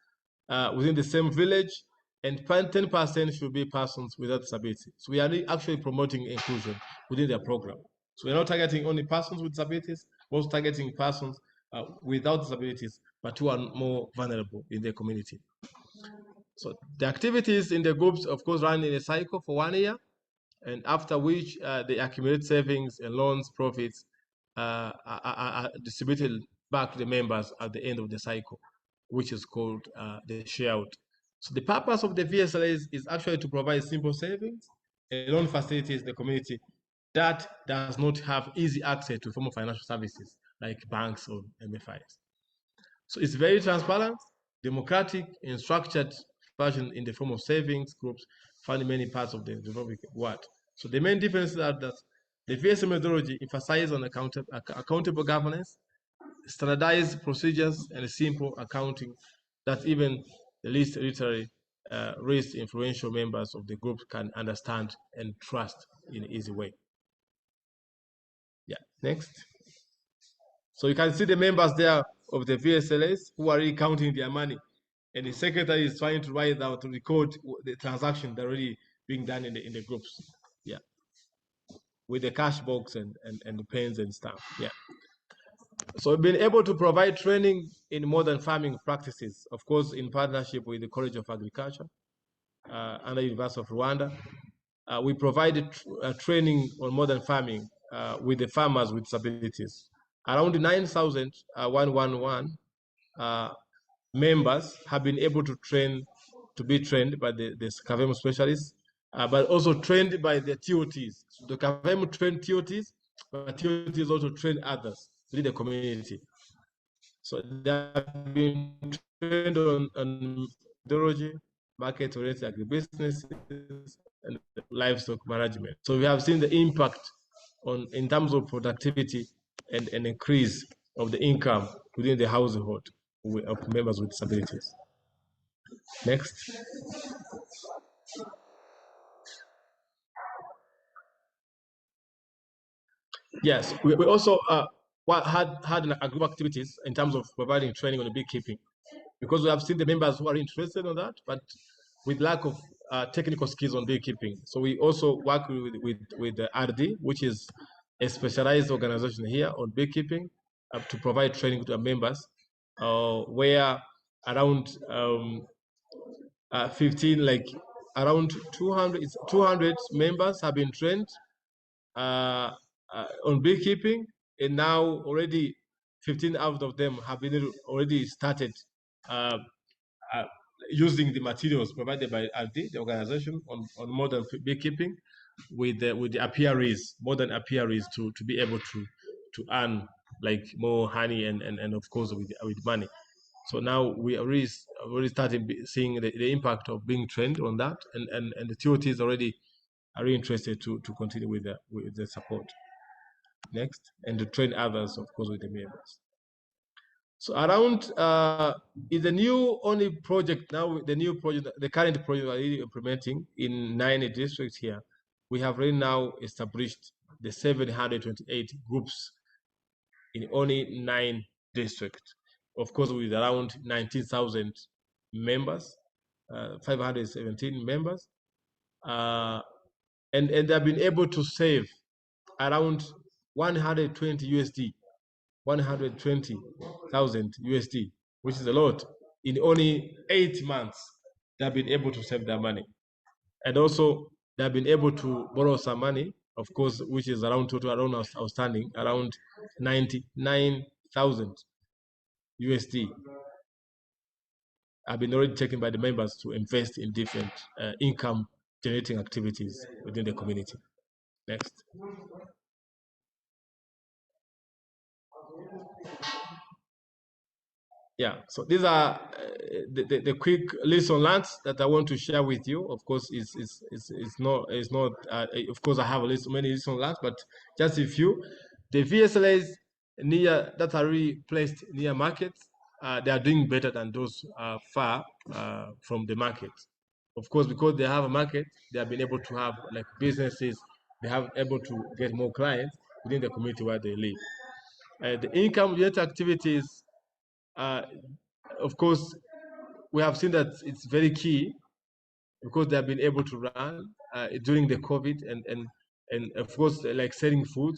within the same village, and 10% should be persons without disability. So we are actually promoting inclusion within their program. So we're not targeting only persons with disabilities, we're also targeting persons without disabilities, but who are more vulnerable in their community. So the activities in the groups, of course, run in a cycle for 1 year, and after which they accumulate savings and loans, profits are distributed back to the members at the end of the cycle, which is called the shareout. So the purpose of the VSLAs is actually to provide simple savings and loan facilities in the community that does not have easy access to formal financial services like banks or MFIs. So it's very transparent, democratic, and structured fashion in the form of savings groups found in many parts of the developing world. So the main differences are that the VSA methodology emphasizes on accountable governance, standardized procedures, and simple accounting that even the least literary, least influential members of the group can understand and trust in an easy way. Yeah, next. So you can see the members there of the VSLAs who are really counting their money. And the secretary is trying to write down to record the transaction that are already being done in the groups. Yeah. With the cash box and the pens and stuff. Yeah. So we've been able to provide training in modern farming practices, of course, in partnership with the College of Agriculture and the University of Rwanda. We provided training on modern farming with the farmers with disabilities. Around 9,111 members have been able to be trained by the CAVEMO specialists, but also trained by the TOTs. So the CAVEMO trained TOTs, but TOTs also train others within the community. So they have been trained on methodology, market-oriented agribusinesses, and livestock management. So we have seen the impact in terms of productivity and an increase of the income within the household of members with disabilities. Next. Yes, we also had a group activities in terms of providing training on the beekeeping, because we have seen the members who are interested in that, but with lack of technical skills on beekeeping. So we also work with the RD, which is a specialized organization here on beekeeping, to provide training to our members, where around 15, like around 200 members have been trained on beekeeping, and now already 15 out of them have been already started using the materials provided by RD, the organization, on modern beekeeping, with the apiaries, modern apiaries, to be able to earn like more honey and of course with money. So now we are already starting seeing the impact of being trained on that, and the TOT is already are really interested to continue with the support. Next, and to train others, of course, with the members. So around is the new only project now. The new project, the current project, are really implementing in 9 districts here. We have really now established the 728 groups in only 9 districts. Of course, with around 19,000 members, 517 members, and they've been able to save around 120 USD, 120,000 USD, which is a lot. In only 8 months, they've been able to save their money. And also, they've been able to borrow some money, of course, which is around total, around outstanding, around 99,000 USD. Have been already taken by the members to invest in different income generating activities within the community. Next. Yeah, so these are the quick lesson learned that I want to share with you. Of course, it's not of course I have many lessons learned, but just a few. The VSLAs that are really placed near markets, they are doing better than those far from the market. Of course, because they have a market, they have been able to have like businesses, they have able to get more clients within the community where they live. The income generated activities, of course, we have seen that it's very key because they have been able to run during the COVID and of course, like selling food.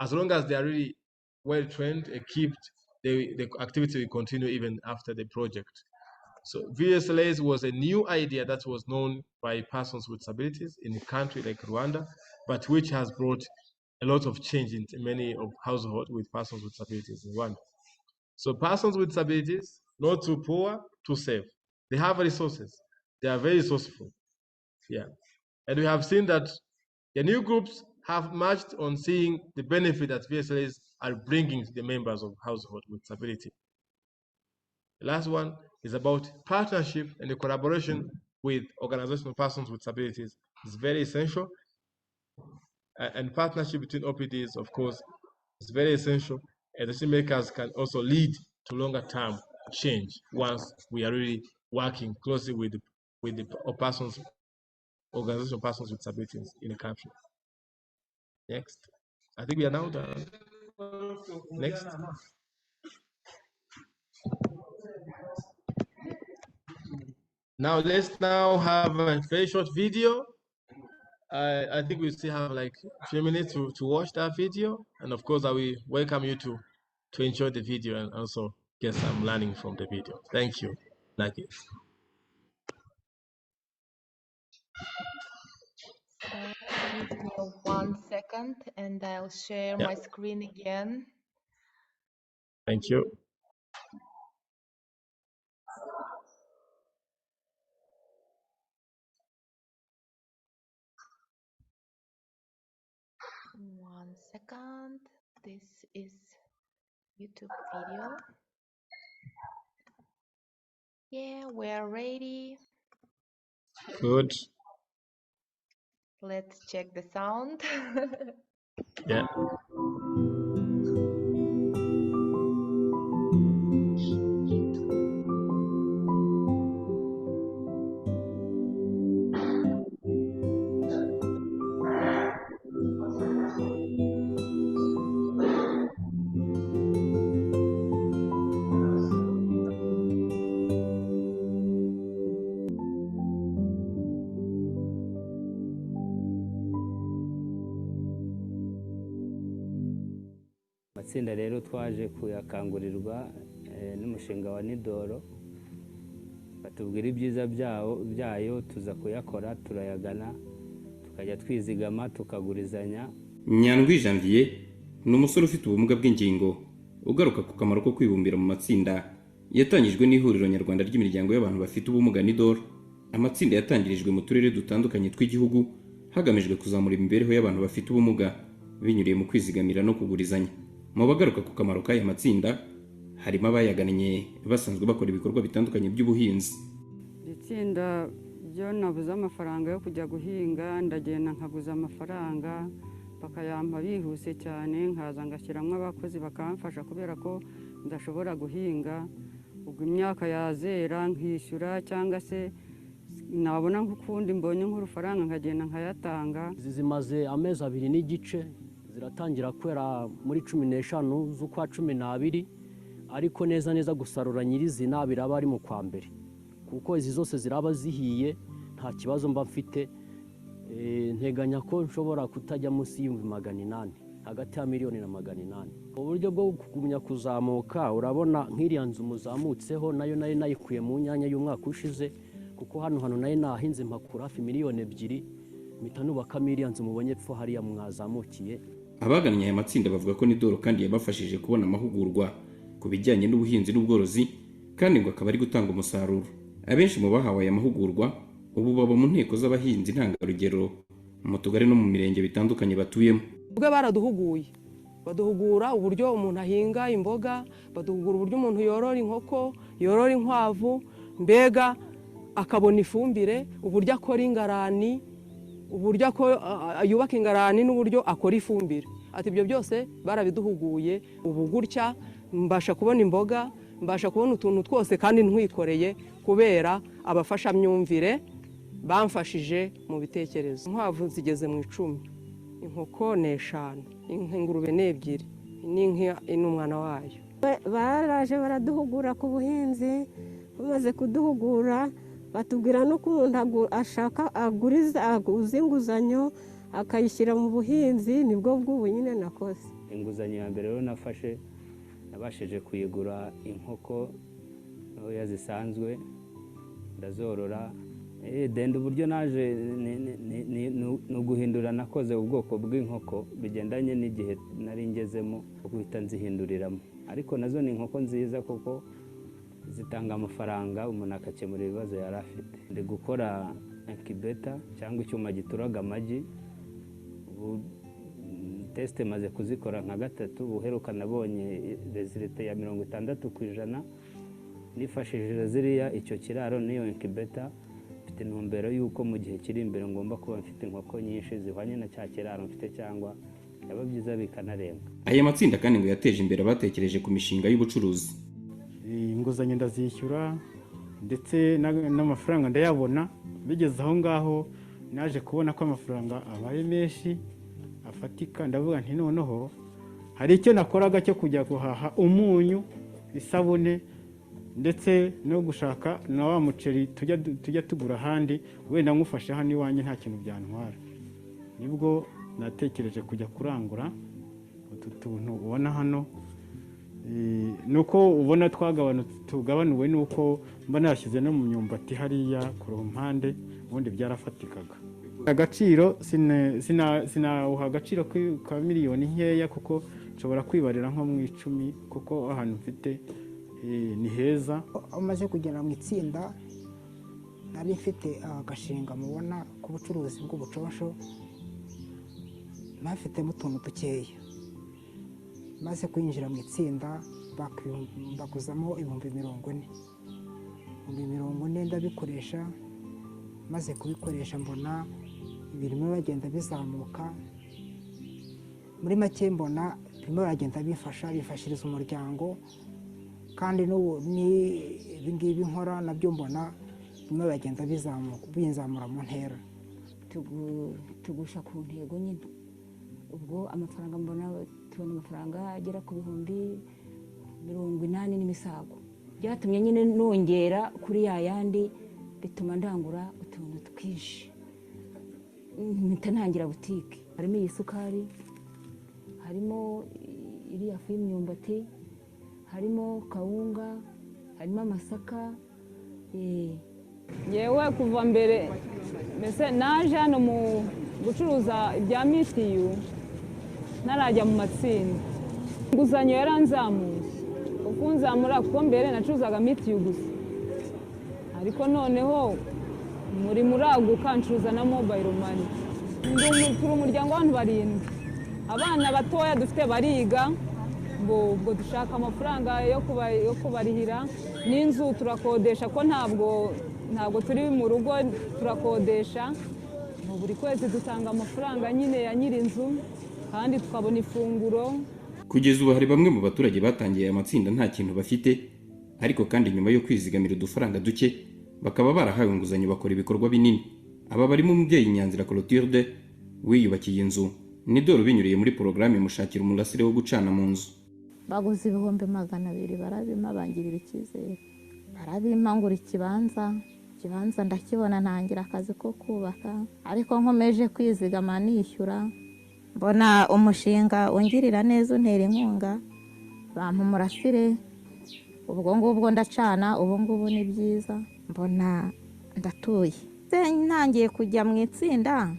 As long as they are really well trained, equipped, the activity will continue even after the project. So VSLAs was a new idea that was known by persons with disabilities in a country like Rwanda, but which has brought a lot of change in many of households with persons with disabilities in Rwanda. So persons with disabilities, not too poor, too safe. They have resources. They are very resourceful. Yeah. And we have seen that the new groups have marched on seeing the benefit that VSLAs are bringing to the members of households with disability. The last one is about partnership and the collaboration with organizational persons with disabilities is very essential. And partnership between OPDs, of course, is very essential. And decision makers can also lead to longer term change once we are really working closely with the organizational persons with disabilities in the country. Next. I think we are now done. Next. Now let's now have a very short video. I think we still have like a few minutes to watch that video. And of course, I will welcome you to enjoy the video and also get some learning from the video. Thank you. Thank you. Give me 1 second and I'll share my screen again. Thank you. One second. This is YouTube video. Yeah, we're ready. Good. Let's check the sound. Yeah. Amatsinda rero twaje kuyakangurirwa n'umushinga wa Nidoro, batubwira ibyiza byayo tuza kuyakora, turayagana, tukajya twizigama, tukagurizanya. Nyandwi Janvier ni umusore ufite ubumuga bw'ingingo ugaruka ku kamaro ko kwibumbira mu matsinda yatangijwe n'ihuriro nyarwanda ry'imiryango y'abantu bafite ubumuga Nidoro. Amatsinda yatangirijwe mu turere dutandukanye tw'igihugu hagamijwe kuzamura imibereho y'abantu bafite ubumuga binyuriye mu kwizigamira no kugurizanya. Mu bagaruka ku kamaro k'aya matsinda harimo abayagannye basanzwe bakora ibikorwa bitandukanye by'ubuhinzi. Itsinda iyo nabuze amafaranga yo kujya guhinga ndagenda nkaguza amafaranga bakayampa bihuse cyane, nkaza ngashyiramo abakozi bakamfasha kubera ko ndashobora guhinga. Ubwo imyaka yazera nkishyura, cyangwa se nabona nk'ukundi mbonye nk'urufaranga nkagenda nkayatanga. Zimaze amezi 2 n'igice, ziratangira kwera muri 15 z'ukwa 12, ariko neza neza gusarura nyirizina biraba ari mu kwa mbere, kuko izi zose ziraba zihiye nta kibazo mba mfite. Nteganya ko nshobora kutajya munsi y'800, hagati ya 1,800,000 na 800,000. Uburyo bwo kugumya kuzamuka, urabona nk'iriya nzu muzamutseho nayo nari nayikuye mu nyanya y'umwaka ushize, kuko hano nayo nahinze mpakura hafi 2,000,000, mpita nubakamo iriya nzu mubonye epfo hariya mwazamukiye. Abagannye aya matsinda bavuga ko Nidoro kandi yabafashije kubona amahugurwa ku bijyanye n'ubuhinzi n'ubworozi, kandi ngo akaba ari gutanga umusaruro. Abenshi mu bahawe aya mahugurwa ubu baba mu nteko z'abahinzi ntangarugero mu tugari no mu mirenge bitandukanye batuyemo. Ubwo baraduhuguye, baduhugura uburyo umuntu ahinga imboga, baduhugura uburyo umuntu yorora inkoko, yorora inkwavu, mbega akabona ifumbire, uburyo akora ingarani, uburyo yubaka ingarani n'uburyo akora ifumbire. Ati ibyo byose barabiduhuguye. Ubu gutya mbasha kubona imboga, mbasha kubona utuntu twose kandi ntwikoreye kubera abafashamyumvire bamfashije mu bitekerezo. Inkwavu zigeze mu 10, inkoko ni 5, ingurube ni 2, n'inka n'umwana wayo. Baraje baraduhugura ku buhinzi, bamaze kuduhugura batubwira n'uko umuntu ashaka aguza inguzanyo akayishyira mu buhinzi. Nibwo bw'ubu nyine nakoze. Inguzanyo ya mbere rero nafashe, nabashije kuyigura inkoko ntoya zisanzwe, ndazorora. Denda uburyo naje ni uguhindura, nakoze ubwoko bw'inkoko bigendanye n'igihe nari ngezemo, guhita nzihinduriramo. Ariko nazo ni inkoko nziza kuko zitanga amafaranga, umuntu akakemura ibibazo yari afite. Ndi gukora incubator cyangwa icyuma gituraga amagi. Teste maze kuzikora nka 3, ubuheruka nabonye resultat ya 60% nifashishije ziriya icyo kiraro n'iyo incubator. Mfite intumbero y'uko mu gihe kiri imbere ngomba kuba mfite inkoko nyinshi zihwanye na cya kiraro mfite, cyangwa yaba byiza bikanarenga. Aya matsinda kandi ngo yateje imbere abatekereje ku mishinga y'ubucuruzi. Inguzanyo ndazishyura ndetse n'amafaranga ndayabona. Bigeze aho ngaho naje kubona ko amafaranga abaye menshi afatika, ndavuga nti noneho hari icyo nakoraga cyo kujya guhaha umunyu, isabune, ndetse no gushaka na wa muceri tujya tugura ahandi, wenda nkufashe hano iwanjye nta kintu byantwara. Nibwo natekereje kujya kurangura utu tuntu ubona hano. Nuko ubona tugabanuwe nuko mba nashyize no mu myumbati hariya ku ruhande, ubundi byarafatikaga. Agaciro sinawuha agaciro ka miliyoni nkeya, kuko nshobora kwibarira nko mu 10, kuko ahantu mfite ni heza. Umaze kugera mu itsinda nari mfite agashinga mubona k'ubucuruzi bw'ubuconsho, nafitemo utuntu dukeya. Maze kwinjira mu itsinda bakuzamo 40,000. 40,000 ndabikoresha. Maze kubikoresha mbona ibirimo bagenda bizamuka. Muri make mbona birimo bagenda bifashiriza umuryango, kandi n'ibingibi nkora nabyo mbona birimo bagenda binzamura mu ntera. Tugusha ku ntego nyine. Ubwo amafaranga mbona tubona amafaranga agera ku 80,000 n'imisago. Byatumye nyine nongera kuri yandi, bituma ndangura utuntu twinshi. Mpita ntangira butike. Harimo iyi sukari, harimo iriya fu y'imyumbati, harimo kawunga, harimo amasaka. Yewe kuva mbere mbese naje hano mu gucuruza ibya mitiyu ntarajya mu matsinda. Inguzanyo yaranzamuye, kuko nzamura kuko mbere nacuruzaga mitiyu gusa, ariko noneho muri muraguka ncuruza na mobile money. Turi umuryango w'abantu 7. Abana batoya dufite bariga, ubwo dushaka amafaranga yo kubarihira, n'inzu turakodesha ko ntabwo ntabwo turi mu rugo turakodesha, buri kwezi dutanga amafaranga nyine ya nyir'inzu kandi tukabona ifunguro. Kugeza ubu hari bamwe mu baturage batangiye aya matsinda nta kintu bafite, ariko kandi nyuma yo kwizigamira udufaranga duke bakaba barahawe inguzanyo bakora ibikorwa binini. Aba barimo umubyeyi Nyanzira Clotilde wiyubakiye inzu Nidoro binyuriye muri porogaramu imushakira umurasire wo gucana mu nzu. Baguze ibihumbi 200 barabima bangirira icyizere, barabimangura ikibanza ndakibona ntangira akazi ko kubaka, ariko nkomeje kwizigama nishyura, mbona umushinga ungirira neza untera inkunga, bampa umurasire, ubwo ngubwo ndacana, ubu ngubu ni byiza, mbona ndatuye. Ntangiye kujya mu itsinda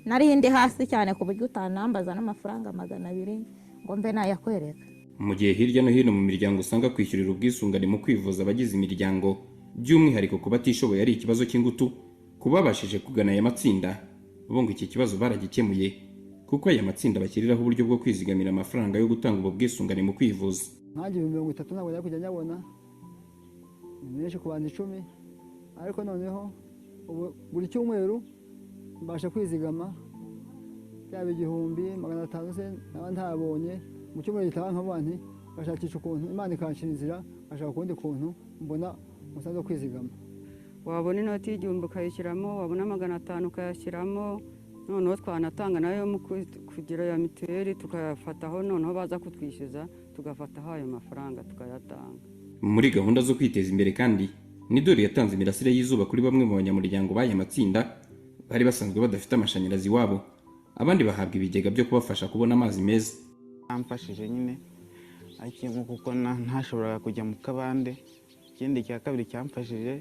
nari ndi hasi cyane ku buryo utanambaza n'amafaranga 200 ngo mbe nayakwereka. Mu gihe hirya no hino mu miryango usanga kwishyurira ubwisungane mu kwivuza abagize imiryango by'umwihariko ku batishoboye ari ikibazo cy'ingutu, kubabashije kugana aya matsinda bo ngo iki kibazo baragikemuye, kuko aya matsinda bashyiriraho uburyo bwo kwizigamira amafaranga yo gutanga ubu bwisungane mu kwivuza. Nkanjye 30 ntabwo njya kujya nyabona, ni menshi ku bantu 10, ariko noneho buri cyumweru mbasha kwizigama byaba 1,500 se naba ntabonye mu cyumweru gitaha nkavuga nti bashakisha ukuntu Imana ikanshira inzira, bashaka ukundi kuntu mbona umusanzu wo kwizigama. Wabona inoti y'igihumbi ukayishyiramo, wabona 500 ukayashyiramo, noneho twanatanga nayo kugira ya mituweli tukayafataho, noneho baza kutwishyuza tugafataho ayo mafaranga tukayatanga. Muri gahunda zo kwiteza imbere kandi Nidoro yatanze imirasire y'izuba kuri bamwe mu banyamuryango b'aya matsinda bari basanzwe badafite amashanyarazi wabo, abandi bahabwa ibigega byo kubafasha kubona amazi meza. Amfashije nyine ariko kuko ntashobora kujya mu kabande. Ikindi cya kabiri cyamfashije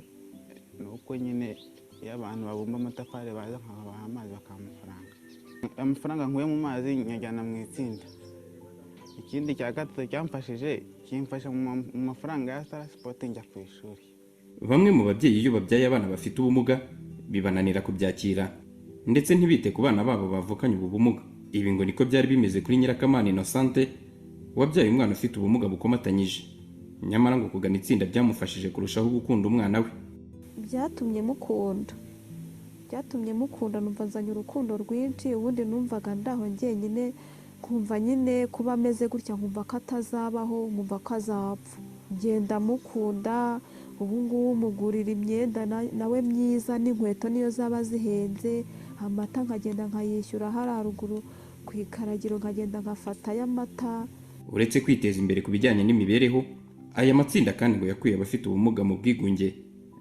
nuko nyine y'abantu babumba amatafari baza nkabaha amazi bakamafaranga. Amafaranga nkuye mu mazi nyajyana mu itsinda. Ikindi cya gatatu cyamfashije kimfasha mu mafaranga ya transport njya ku ishuri. Bamwe mu babyeyi iyo babyaye abana bafite ubumuga bibananira kubyakira ndetse ntibite ku bana babo bavukanye ubu bumuga. Ibi ngo niko byari bimeze kuri Nyirakamana Innocente wabyaye umwana ufite ubumuga bukomatanyije, nyamara ngo kugana itsinda byamufashije kurushaho gukunda umwana we. Byatumye mukunda numva nzanye urukundo rwinshi, ubundi numvaga ndaho njyenyine, kumva nyine kuba ameze gutya nkumva ko atazabaho, nkumva ko azapfa. Ngenda mukunda, ubu ngubu mugurira imyenda nawe myiza n'inkweto niyo zaba zihenze, amata nkagenda nkayishyura hararuguru ku ikaragiro nkagenda nkafata y'amata. Uretse kwiteza imbere ku bijyanye n'imibereho, aya matsinda kandi ngo yakuye abafite ubumuga mu bwigunge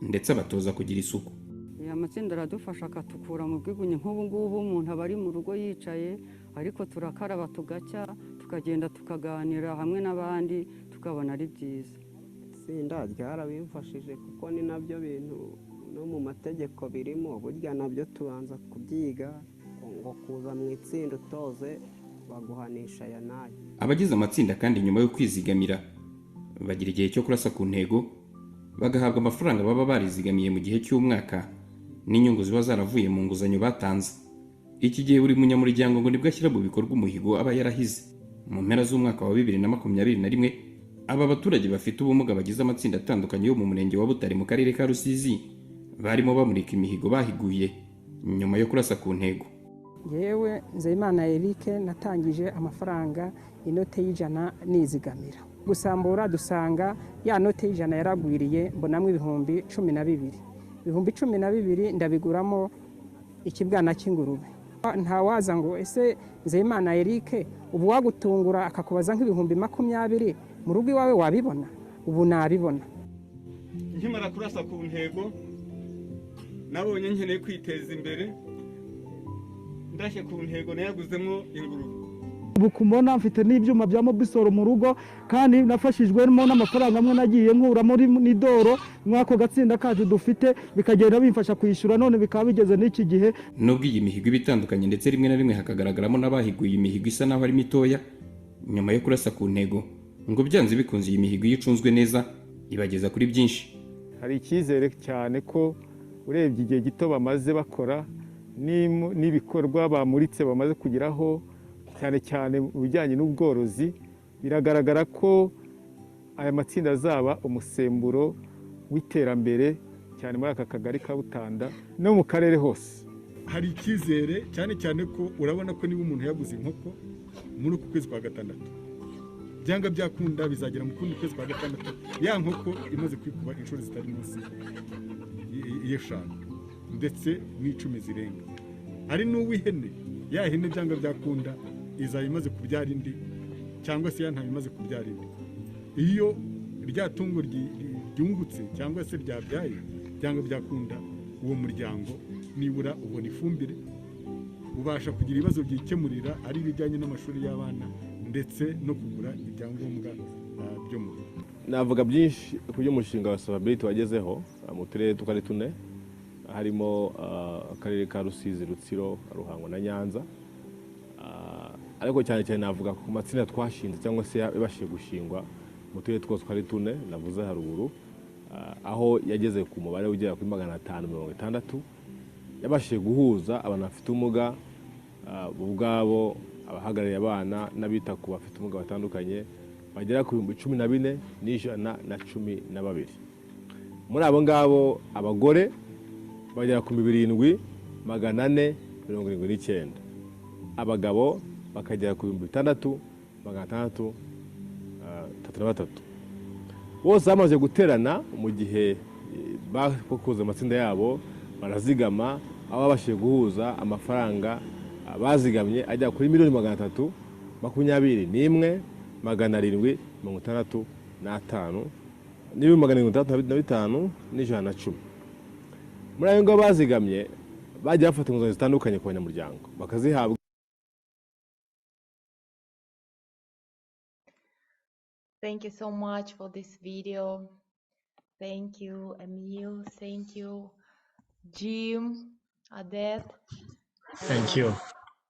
ndetse abatoza kugira isuku. Aya matsinda aradufasha akatukura mu bwigunge. Nk'ubu ngubu umuntu aba ari mu rugo yicaye, ariko turakaraba tugacya tukagenda tukaganira hamwe n'abandi tukabona ari byiza. Itsinda ryarabimfashije kuko ni nabyo bintu no mu mategeko birimo, burya nabyo tubanza kubyiga ngo kuza mu itsinda utoze baguhanisha aya nayo. Abagize amatsinda kandi nyuma yo kwizigamira bagira igihe cyo kurasa ku ntego, bagahabwa amafaranga baba barizigamiye mu gihe cy'umwaka n'inyungu ziba zaravuye mu nguzanyo batanze. Iki gihe buri munyamuryango ngo nibwo ashyira mu bikorwa umuhigo aba yarahize. Mu mpera z'umwaka wa 2021 aba baturage bafite ubumuga bagize amatsinda atandukanye yo mu murenge wa Butare mu karere ka Rusizi barimo bamurika imihigo bahiguye nyuma yo kurasa ku ntego. Yewe Nzeyimana Eric natangije amafaranga inote y'ijana nizigamira. Gusambura dusanga ya note y'ijana yaragwiriye, mbonamo ibihumbi 12. Ibihumbi 12 ndabiguramo ikibwana cy'ingurube. Nta waza ngo ese Nzeyimana Eric ubu wagutungura akakubaza nk'ibihumbi 20 mu rugo iwawe wabibona? Ubu nabibona. Nkimara kurasa ku ntego nabonye nkeneye kwiteza imbere, ndashye ku ntego nayaguzemo ingurube. Ubu kumona mfite n'ibyuma bya Mobisol mu rugo, kandi nafashijwemo n'amafaranga amwe nagiye nkura muri Nidoro mwako gatsinda kacu dufite, bikagenda bimfasha kwishyura, none bikaba bigeze n'iki gihe. Nubwo iyi mihigo bitandukanye ndetse rimwe na rimwe hakagaragaramo n'abahiguye imihigo isa naho ari mitoya, nyuma yo kurasa ku ntego ngo byanze bikunze iyi mihigo yicunzwe neza ibageza kuri byinshi. Hari icyizere cyane ko urebye igihe gito bamaze bakora n'ibikorwa bamuritse bamaze kugeraho, cyane cyane mu bijyanye n'ubworozi, biragaragara ko aya matsinda azaba umusemburo w'iterambere cyane muri aka kagari ka Butanda no mu karere hose. Hari icyizere cyane cyane ko urabona ko niba umuntu yaguze inkoko muri uku kwezi kwa gatandatu byanga byakunda bizagera mu kundi kwezi kwa gatandatu ya nkoko imaze kwikuba inshuro zitari munsi y'eshanu ndetse n'icumi zirenga. Hari n'uw'ihene, ya hene byanga byakunda izaba imaze kubyara indi cyangwa se yantaye imaze kubyara indi. Iyo rya tungo ryungutse cyangwa se ryabyaye byanga byakunda uwo muryango nibura ubona ifumbire, ubasha kugira ibibazo byikemurira ari ibijyanye n'amashuri y'abana ndetse no kugura ibyangombwa byo mu rugo. Navuga byinshi ku by'umushinga wa Savability wagezeho mu turere tukari tune harimo akarere ka Rusizi, Rutsiro, Ruhango na Nyanza. Ariko cyane cyane navuga ku matsinda twashinze cyangwa se yabashije gushingwa mu turere twose twari tune navuze haruguru, aho yageze ku mubare ugera kuri 560. Yabashije guhuza abantu bafite ubumuga ubwabo, abahagarariye abana n'abita ku bafite ubumuga batandukanye bagera ku 14,112. Muri abo ngabo abagore bagera ku 7,479, abagabo bakagera ku 6,633. Bose bamaze guterana mu gihe bakoze amatsinda yabo barazigama, aho babashije guhuza amafaranga bazigamye ajya kuri 1,021,765 n'N765,110. Muri ayo ngabo bazigamye bagiye bafata inguzanyo zitandukanye ku banyamuryango bakazihabwa. Thank you so much for this video. Thank you, Emil. Thank you, Jim, Adet. Thank you.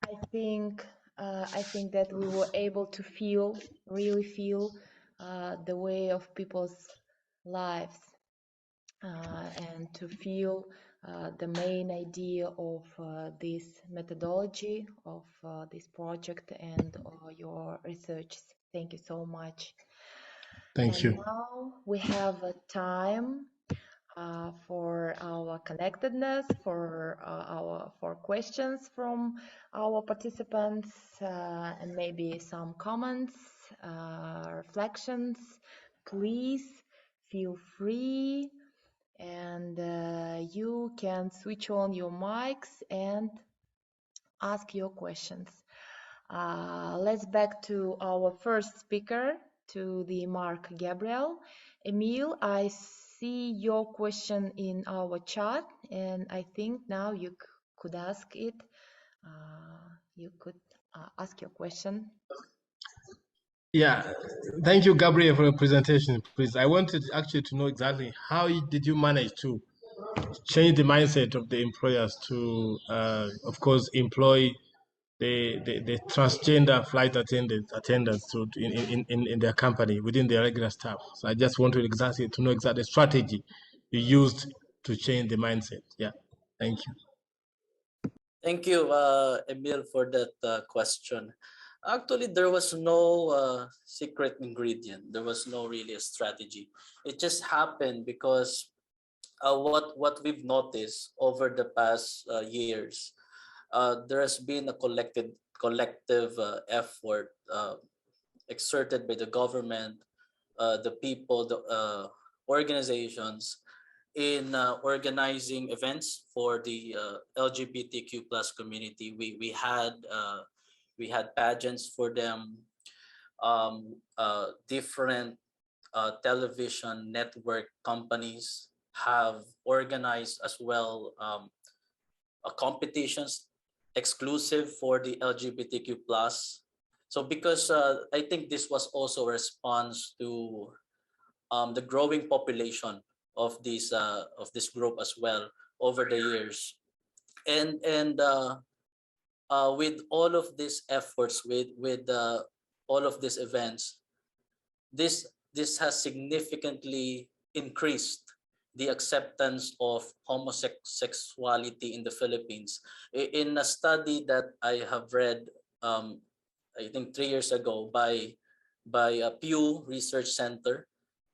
I think that we were able to really feel the way of people's lives and to feel the main idea of this methodology of this project and your research. Thank you so much. Thank you. Now we have a time for our connectedness, for questions from our participants, and maybe some comments, reflections. Please feel free, and you can switch on your mics and ask your questions. Let's back to our first speaker, to the Mark Gabriel. Emil, I see your question in our chat, and I think now you could ask it. You could ask your question. Yeah, thank you, Gabriel, for your presentation. Please, I wanted actually to know exactly how did you manage to change the mindset of the employers to, of course, employ the transgender flight attendants in their company within their regular staff. So I just wanted to know exactly the strategy you used to change the mindset. Yeah, thank you. Thank you, Emil, for that question. Actually, there was no secret ingredient. There was no really a strategy. It just happened because what we've noticed over the past years, there has been a collective effort exerted by the government, the people, the organizations in organizing events for the LGBTQ+ community. We had pageants for them. Different television network companies have organized as well competitions exclusive for the LGBTQ+. So because I think this was also a response to the growing population of this group as well over the years, and with all of these efforts, with all of these events, this has significantly increased the acceptance of homosexuality in the Philippines. In a study that I have read, I think 3 years ago by a Pew Research Center,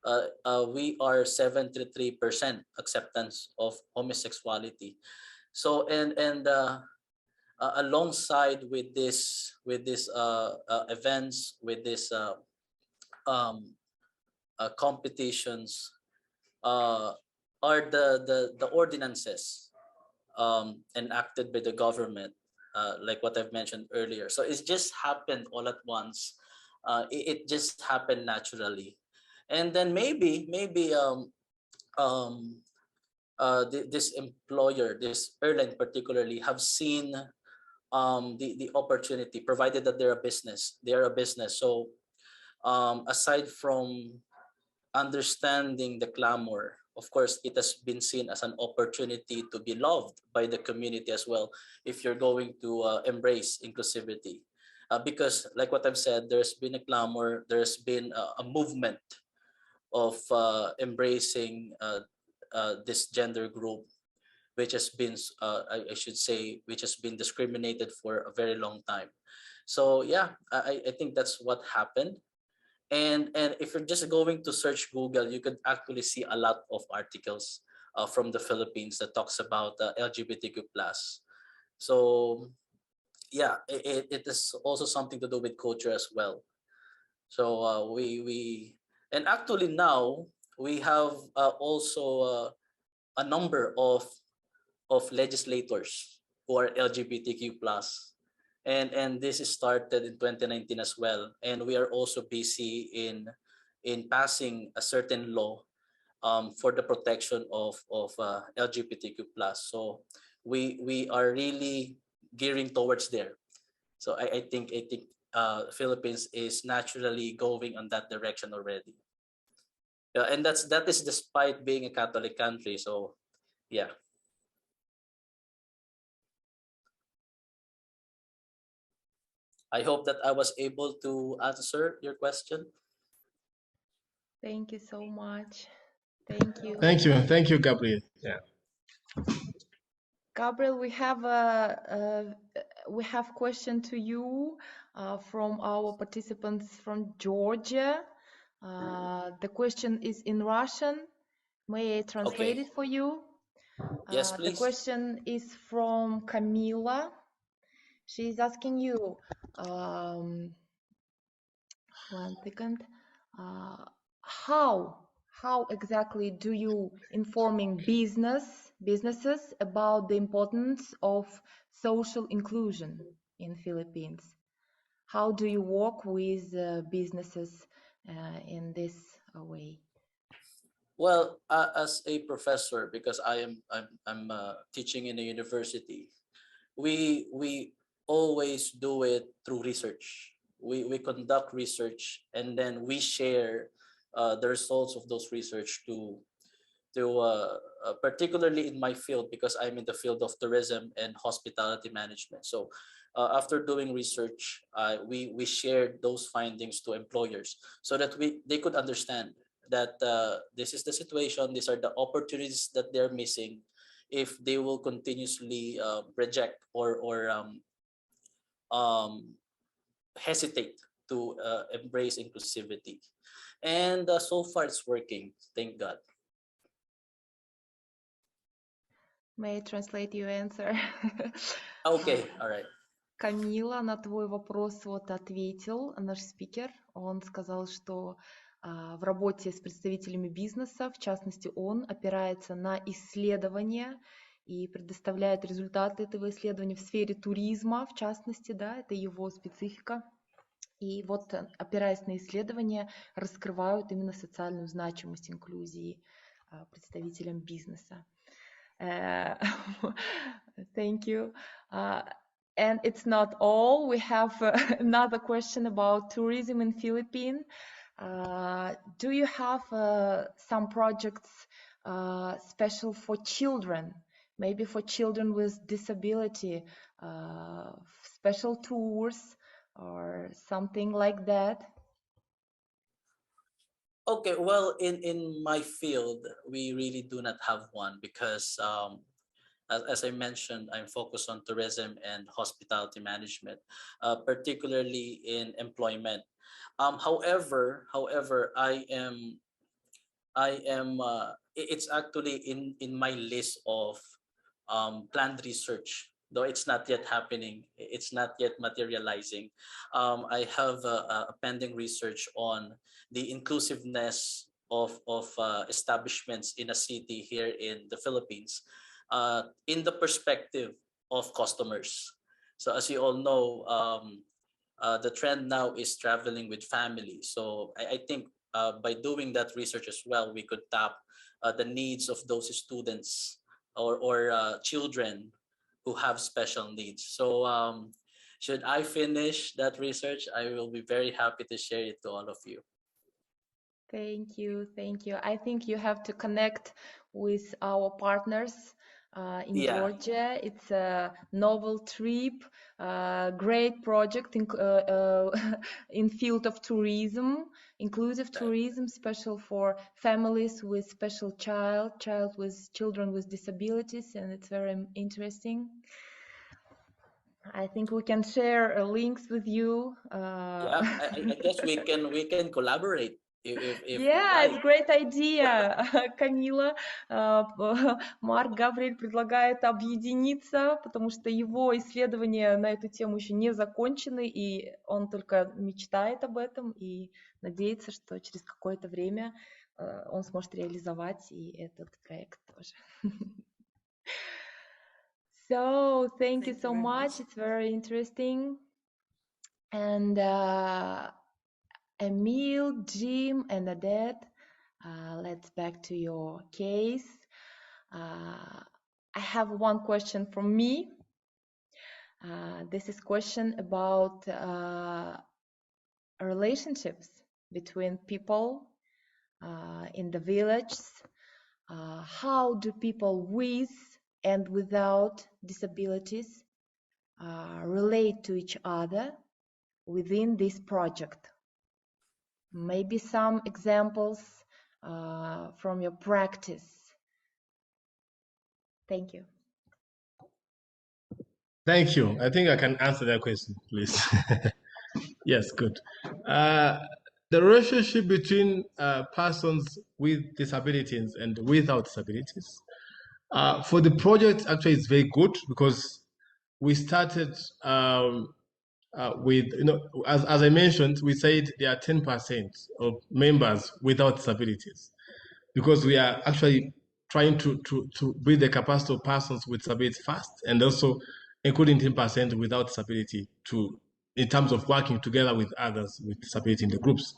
we are 73% acceptance of homosexuality. So alongside with this events, with this um, competitions, are the ordinances enacted by the government, like what I've mentioned earlier. So it's just happened all at once. It just happened naturally, and then maybe this employer, this airline particularly, have seen the opportunity, provided that they're a business. They are a business. So aside from understanding the clamor, of course, it has been seen as an opportunity to be loved by the community as well, if you're going to embrace inclusivity. Because like what I've said, there's been a clamor, there's been a movement of embracing this gender group, which has been, I should say, which has been discriminated for a very long time. So yeah, I think that's what happened. And if you're just going to search Google, you could actually see a lot of articles from the Philippines that talks about LGBTQ+. So yeah, it is also something to do with culture as well. So and actually now we have also a number of legislators who are LGBTQ+. And this is started in 2019 as well, and we are also busy in passing a certain law for the protection of LGBTQ+. So we are really gearing towards there. So I think Philippines is naturally going on that direction already. And that is despite being a Catholic country. So yeah. I hope that I was able to answer your question. Thank you so much. Thank you. Thank you, Gabriel. Yeah. Gabriel, we have question to you from our participants from Georgia. The question is in Russian. May I translate Okay. it for you? Yes, The please. question is from Camila. She is asking you, one second, how exactly do you informing businesses about the importance of social inclusion in Philippines? How do you work with businesses in this way? Well, as a professor, because I'm teaching in a university, we always do it through research. We conduct research, and then we share the results of those research to particularly in my field, because I'm in the field of tourism and hospitality management. So after doing research, we shared those findings to employers so that they could understand that this is the situation, these are the opportunities that they're missing if they will continuously reject or hesitate to embrace inclusivity. And so far it's working, thank God. May I translate your answer? Okay, all right. Камила, на твой вопрос вот ответил наш спикер. Он сказал, что в работе с представителями бизнеса, в частности, он опирается на исследования и предоставляет результаты этого исследования в сфере туризма, в частности, да, это его специфика. И вот, опираясь на исследования, раскрывают именно социальную значимость инклюзии представителям бизнеса. Thank you. And it's not all. We have another question about tourism in Philippines. Do you have some projects special for children? Maybe for children with disability, special tours or something like that? Okay, well, in my field, we really do not have one because as I mentioned, I'm focused on tourism and hospitality management, particularly in employment. However, I am it's actually in my list of planned research, though it's not yet happening. It's not yet materializing. I have a pending research on the inclusiveness of establishments in a city here in the Philippines, in the perspective of customers. So as you all know, the trend now is traveling with family. So I think by doing that research as well, we could tap the needs of those students or children who have special needs. So should I finish that research, I will be very happy to share it to all of you. Thank you. Thank you. I think you have to connect with our partners in Georgia. It's a novel trip, great project in field of tourism, inclusive tourism, special for families with special children with disabilities, and it's very interesting. I think we can share links with you. I guess we can collaborate. Yeah, it's a great idea, Камила. Марк Гавриэль предлагает объединиться, потому что его исследования на эту тему еще не закончены, и он только мечтает об этом и надеется, что через какое-то время он сможет реализовать и этот проект тоже. So, thank you so much. It's very interesting. And Emil, Jim, and Odette, let's back to your case. I have one question from me. This is question about relationships between people in the village. How do people with and without disabilities relate to each other within this project? Maybe some examples from your practice. Thank you. Thank you. I think I can answer that question, please. Yes, good. The relationship between persons with disabilities and without disabilities for the project actually is very good, because we started with, as I mentioned, we said there are 10% of members without disabilities, because we are actually trying to build the capacity of persons with disabilities first, and also including 10% without disability in terms of working together with others with disability in the groups.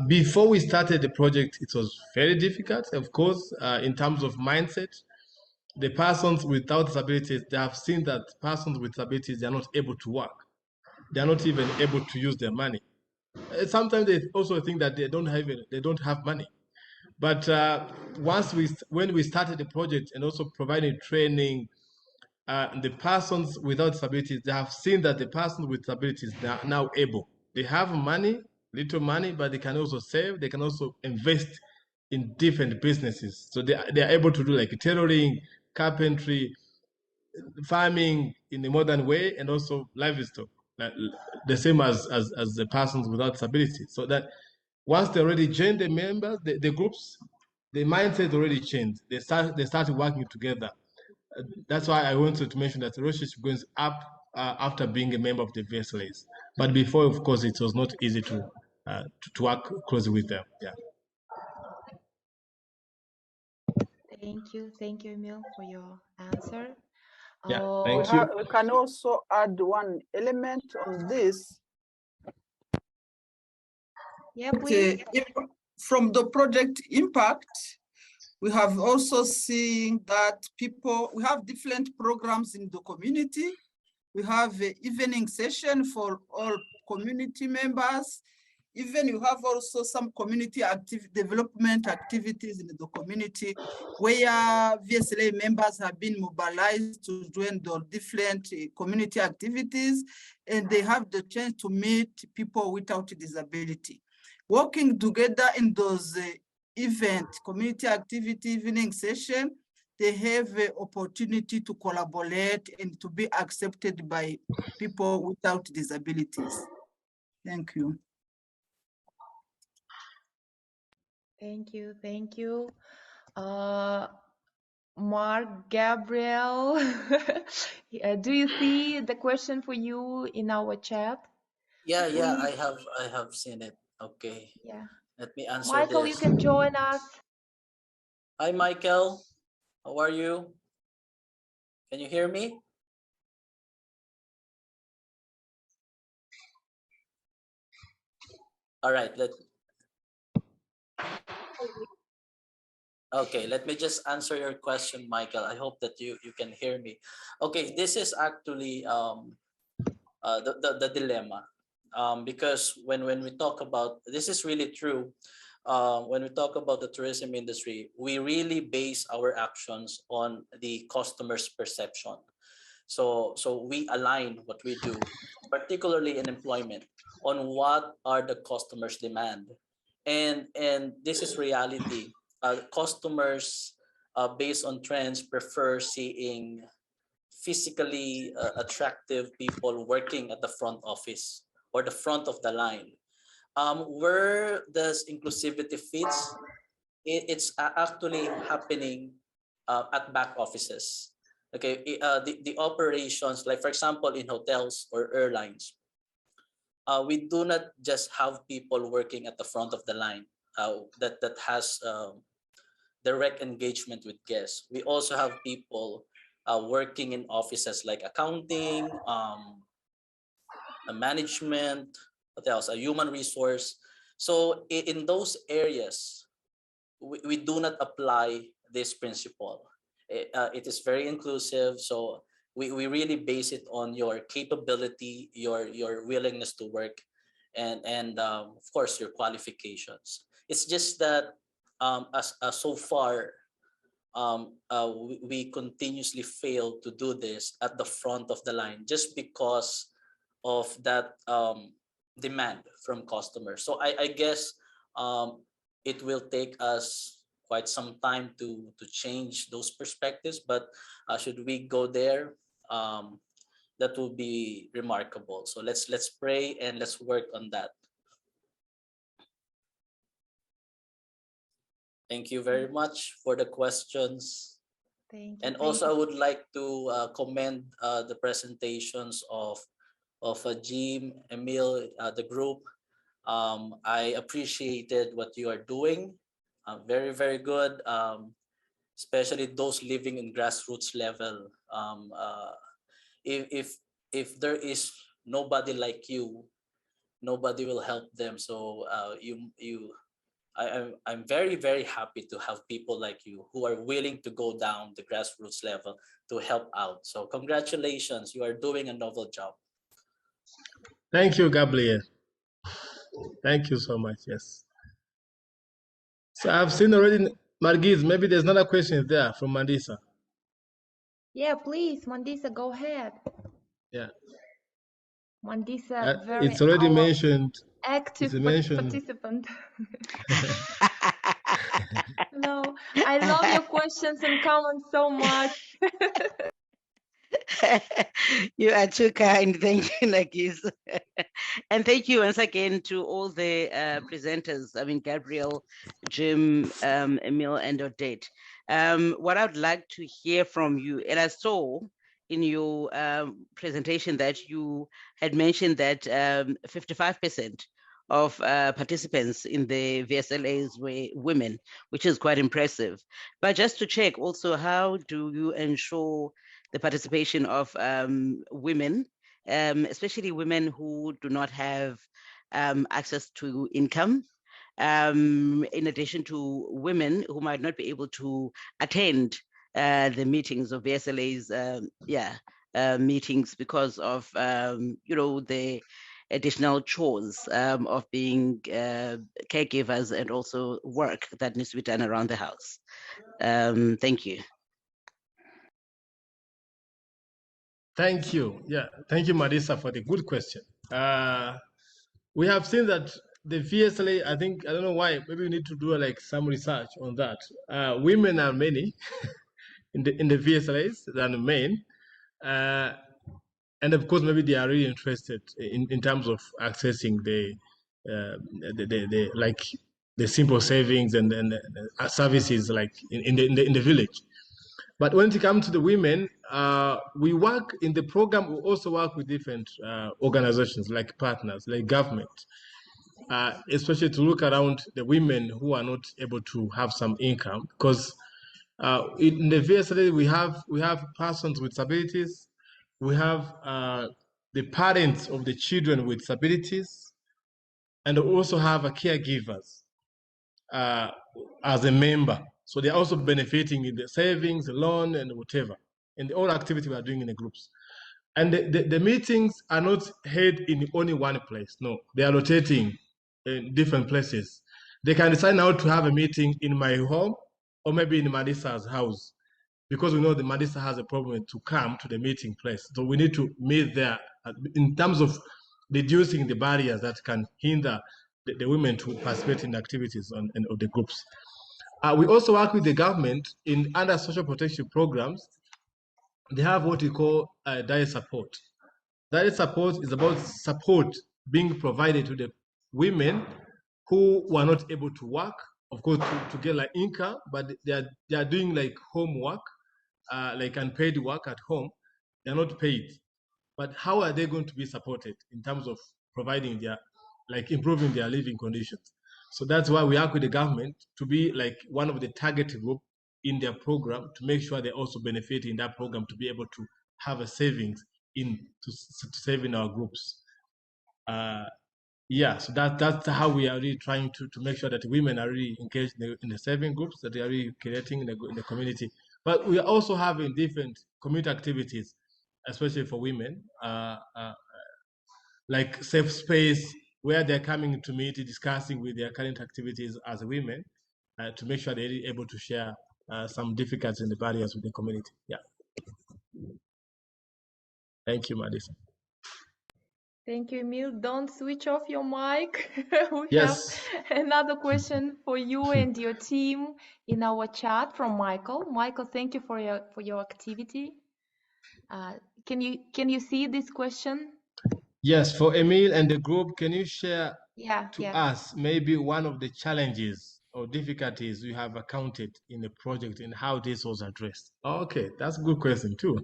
Before we started the project, it was very difficult, of course, in terms of mindset. The persons without disabilities, they have seen that persons with disabilities, they are not able to work. They are not even able to use their money. Sometimes they also think that they don't have money. But when we started the project and also providing training, the persons without disabilities, they have seen that the persons with disabilities, they are now able. They have money, little money, but they can also save. They can also invest in different businesses. So they are able to do like tailoring, carpentry, farming in a modern way, and also livestock, the same as the persons without disability. So that once they already joined the members, the groups, the mindset already changed. They started working together. That's why I wanted to mention that the relationship goes up after being a member of the VSLAs. But before, of course, it was not easy to work closely with them. Yeah. Thank you, Emil, for your answer. Yeah, thank you. We can also add one element on this. Yeah, please. From the project impact, we have also seen that we have different programs in the community. We have an evening session for all community members. Even you have also some community development activities in the community where VSLA members have been mobilized to join the different community activities, and they have the chance to meet people without disability. Working together in those community activity evening session, they have an opportunity to collaborate and to be accepted by people without disabilities. Thank you. Thank you. Thank you. Mark Gabriel, do you see the question for you in our chat? Yeah, yeah, Please. I have seen it. Okay. Yeah. Let me answer Michael, you this. can join us. Hi, Michael. How are you? Can you hear me? All right, okay, let me just answer your question, Michael. I hope that you can hear me. Okay, this is actually the dilemma, because when we talk about, this is really true. When we talk about the tourism industry, we really base our actions on the customer's perception. So we align what we do, particularly in employment, on what are the customers' demand, and this is reality. Customers, based on trends, prefer seeing physically attractive people working at the front office or the front of the line. Where does inclusivity fits? It's actually happening at back offices. Okay, the operations, like for example in hotels or airlines, we do not just have people working at the front of the line that has direct engagement with guests. We also have people working in offices like accounting, management, what else? A human resource. So in those areas, we do not apply this principle. It is very inclusive. So we really base it on your capability, your willingness to work, and of course your qualifications. It's just that as so far we continuously fail to do this at the front of the line just because of that demand from customers. So I guess it will take us quite some time to change those perspectives, but should we go there, that will be remarkable. So let's pray and let's work on that. Thank you very much for the questions. Thank you. And also I would like to commend the presentations of Jim, Emil, the group. I appreciated what you are doing. Very, very good. Especially those living in grassroots level. If there is nobody like you, nobody will help them. So I'm very, very happy to have people like you who are willing to go down the grassroots level to help out. So congratulations, you are doing a novel job. Thank you, Gabriel. Thank you so much. Yes. So I've seen already, Margis, maybe there's another question there from Mandisa. Yeah, please, Mandisa, go ahead. Yeah. Mandisa, very it's already mentioned. Active it's mentioned. participant. No, I love your questions and comments so much. You are too kind. Thank you, Nagis. And thank you once again to all the presenters. I mean, Gabriel, Jim, Emil, and Odette. What I would like to hear from you, and I saw in your presentation that you had mentioned that 55% of participants in the VSLAs were women, which is quite impressive. But just to check also, how do you ensure the participation of women, especially women who do not have access to income, in addition to women who might not be able to attend the meetings of VSLA's meetings because of the additional chores of being caregivers and also work that needs to be done around the house. Thank you. Thank you. Yeah, thank you, Marisa, for the good question. We have seen that the VSLA, I don't know why, maybe we need to do some research on that. Women are many in the VSLAs than men. And of course, maybe they are really interested in terms of accessing the the simple savings and services like in the village. But when it comes to the women, we work in the program. We also work with different organizations like partners, like government, especially to look around the women who are not able to have some income. Because in the VSLA, we have persons with disabilities, we have the parents of the children with disabilities, and we also have caregivers as a member. So they're also benefiting in the savings, the loan, and whatever, and all activity we are doing in the groups. And the meetings are not held in only one place. No, they are rotating in different places. They can decide now to have a meeting in my home or maybe in Madisa's house, because we know that Madisa has a problem to come to the meeting place. So we need to meet there in terms of reducing the barriers that can hinder the women to participate in activities of the groups. We also work with the government in under social protection programs. They have what we call direct support. Direct support is about support being provided to the women who were not able to work, of course, to get like income, but they are doing like homework, like unpaid work at home. They're not paid. But how are they going to be supported in terms of providing their, like improving their living conditions? So that's why we work with the government to be like one of the target group in their program to make sure they also benefit in that program to be able to have a savings to save in our groups. Yeah, so that's how we are really trying to make sure that women are really engaged in the saving groups, that they are really creating in the community. But we are also having different community activities, especially for women, like safe space, where they're coming to meet, discussing with their current activities as women, to make sure they're able to share some difficulties and the barriers with the community. Yeah. Thank you, Madison. Thank you, Emil. Don't switch off your mic. We Yes. have another question for you and your team in our chat from Michael. Michael, thank you for your activity. Can you see this question? Yes, for Emil and the group, can you share to Yeah. us maybe one of the challenges or difficulties you have encountered in the project and how this was addressed? Okay, that's a good question too.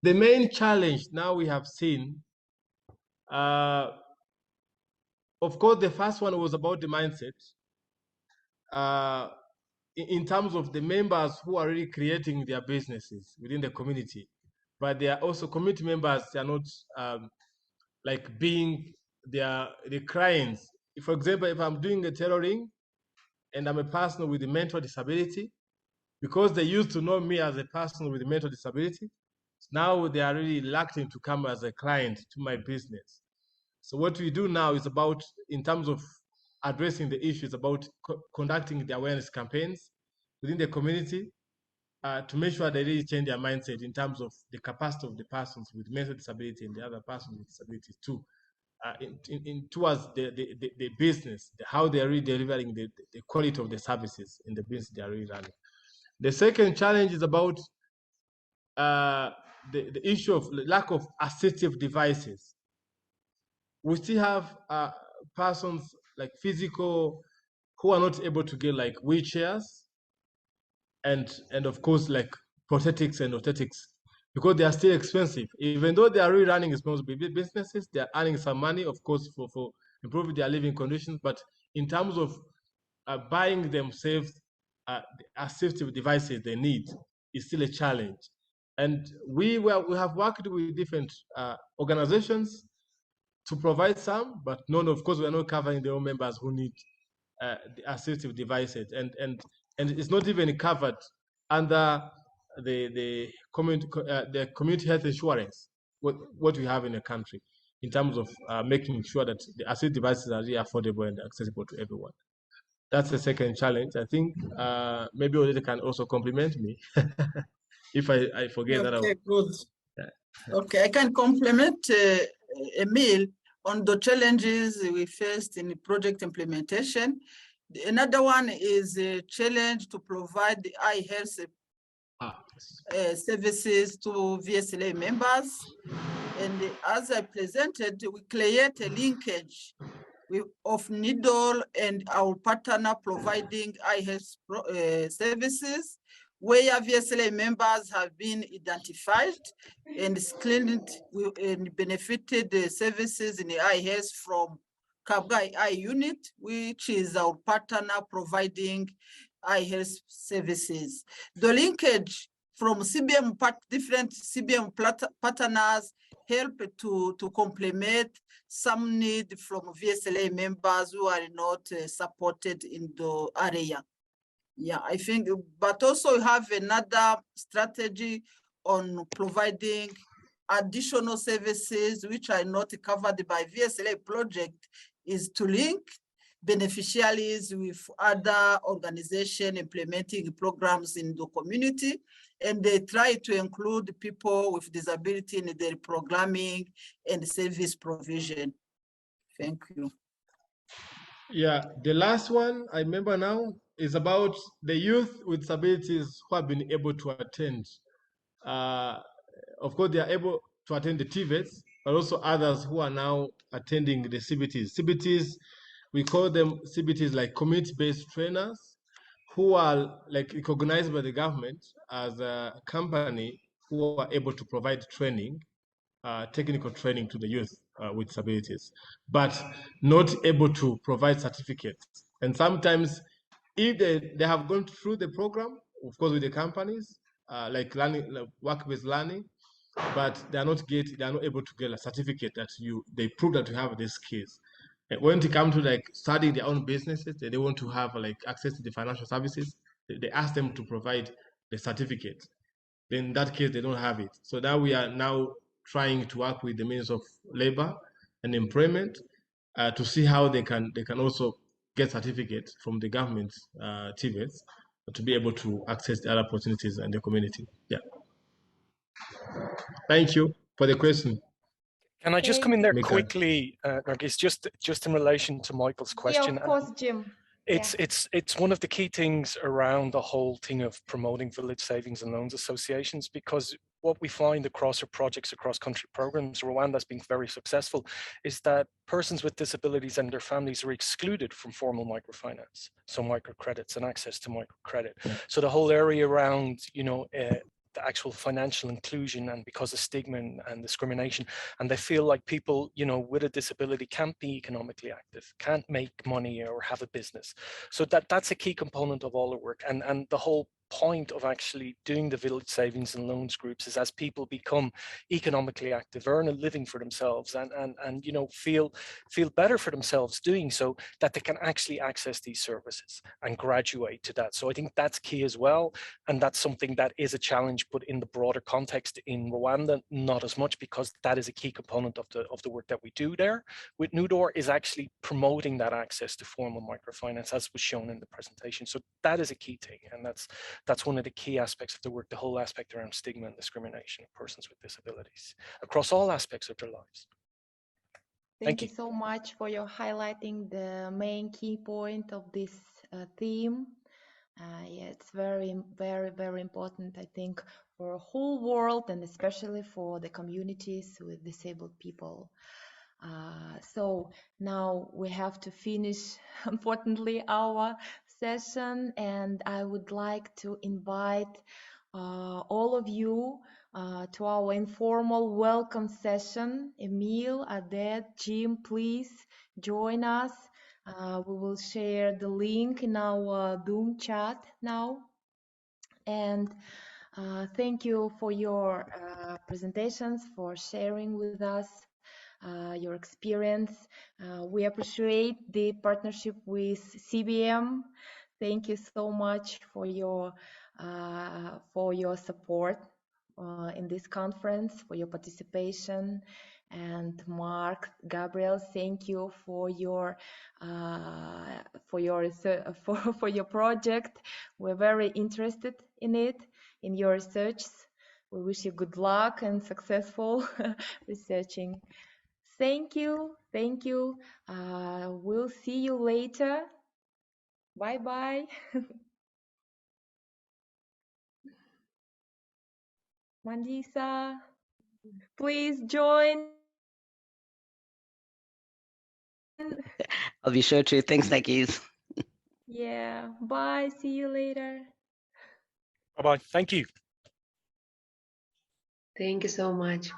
The main challenge now we have seen, of course, the first one was about the mindset. In terms of the members who are really creating their businesses within the community, but they are also community members. They are not like being the clients. For example, if I'm doing a tailoring and I'm a person with a mental disability, because they used to know me as a person with a mental disability, now they are really reluctant to come as a client to my business. So what we do now is about, in terms of addressing the issues, about conducting the awareness campaigns within the community, to make sure they really change their mindset in terms of the capacity of the persons with mental disability and the other persons with disabilities too, towards the business, how they are really delivering the quality of the services in the business they are really running. The second challenge is about the issue of lack of assistive devices. We still have persons like physical who are not able to get like wheelchairs, and of course like prosthetics and orthotics, because they are still expensive. Even though they are really running small businesses, they are earning some money, of course, for improving their living conditions. But in terms of buying themselves the assistive devices they need, is still a challenge. And we have worked with different organizations to provide some, but none, of course, we are not covering their own members who need the assistive devices, and it's not even covered under the community health insurance, what we have in the country, in terms of making sure that the assistive devices are really affordable and accessible to everyone. That's the second challenge. I think maybe Odette can also compliment me if I forget that. Okay, good. Yeah. Okay, I can compliment Emil on the challenges we faced in project implementation. Another one is a challenge to provide the eye health services to VSLA members. And as I presented, we create a linkage of NIDOL and our partner providing iHealth services, where VSLA members have been identified and screened and benefited the services in the iHealth from Kabgai I unit, which is our partner providing iHealth services. The linkage from CBM different CBM partners help to complement some need from VSLA members who are not supported in the area. Yeah, I think, but also have another strategy on providing additional services which are not covered by VSLA project, is to link beneficiaries with other organizations implementing programs in the community, and they try to include people with disability in their programming and service provision. Thank you. Yeah, the last one I remember now is about the youth with disabilities who have been able to attend. Of course, they are able to attend the TVETs, but also others who are now attending the CBTs. CBTs, we call them CBTs like community-based trainers, who are like recognized by the government as a company who are able to provide training, technical training to the youth with disabilities, but not able to provide certificates. And sometimes if they have gone through the program, of course, with the companies, like learning, like work-based learning, but they are not able to get a certificate that they prove that you have these skills. And when it comes to like starting their own businesses, they want to have like access to the financial services. They ask them to provide the certificate. Then in that case, they don't have it. So now we are now trying to work with the Ministry of Labor and Employment to see how they can also get certificates from the government TVETs to be able to access the other opportunities in the community. Yeah. Thank you for the question. Can I just come in there Mika. quickly, Nargis, just in relation to Michael's question? Yeah, of course, Jim. It's one of the key things around the whole thing of promoting village savings and loans associations, because what we find across our projects, across country programs, Rwanda's been very successful, is that persons with disabilities and their families are excluded from formal microfinance, so microcredits and access to microcredit. So the whole area around, the actual financial inclusion, and because of stigma and discrimination, and they feel like people, with a disability can't be economically active, can't make money or have a business. So that's a key component of all the work, and the whole point of actually doing the village savings and loans groups is as people become economically active, earn a living for themselves, and feel better for themselves doing so, that they can actually access these services and graduate to that. So I think that's key as well, and that's something that is a challenge, but in the broader context in Rwanda, not as much, because that is a key component of the work that we do there with NUDOR, is actually promoting that access to formal microfinance, as was shown in the presentation. So that is a key thing, and that's one of the key aspects of the work, the whole aspect around stigma and discrimination of persons with disabilities across all aspects of their lives. Thank you so much for your highlighting the main key point of this theme. Yeah, it's very, very, very important, I think, for the whole world, and especially for the communities with disabled people. So now we have to finish, unfortunately, our session, and I would like to invite all of you to our informal welcome session. Emil, Adet, Jim, please join us. We will share the link in our Zoom chat now. And thank you for your presentations, for sharing with us your experience. We appreciate the partnership with CBM. Thank you so much for your support in this conference, for your participation. And Mark, Gabriel, thank you for your project. We're very interested in it, in your research. We wish you good luck and successful researching. Thank you. Thank you. We'll see you later. Bye-bye. Mandisa, please join I'll be sure to. Thanks, Nagis. Yeah. Bye. See you later. Bye-bye. Thank you. Thank you so much.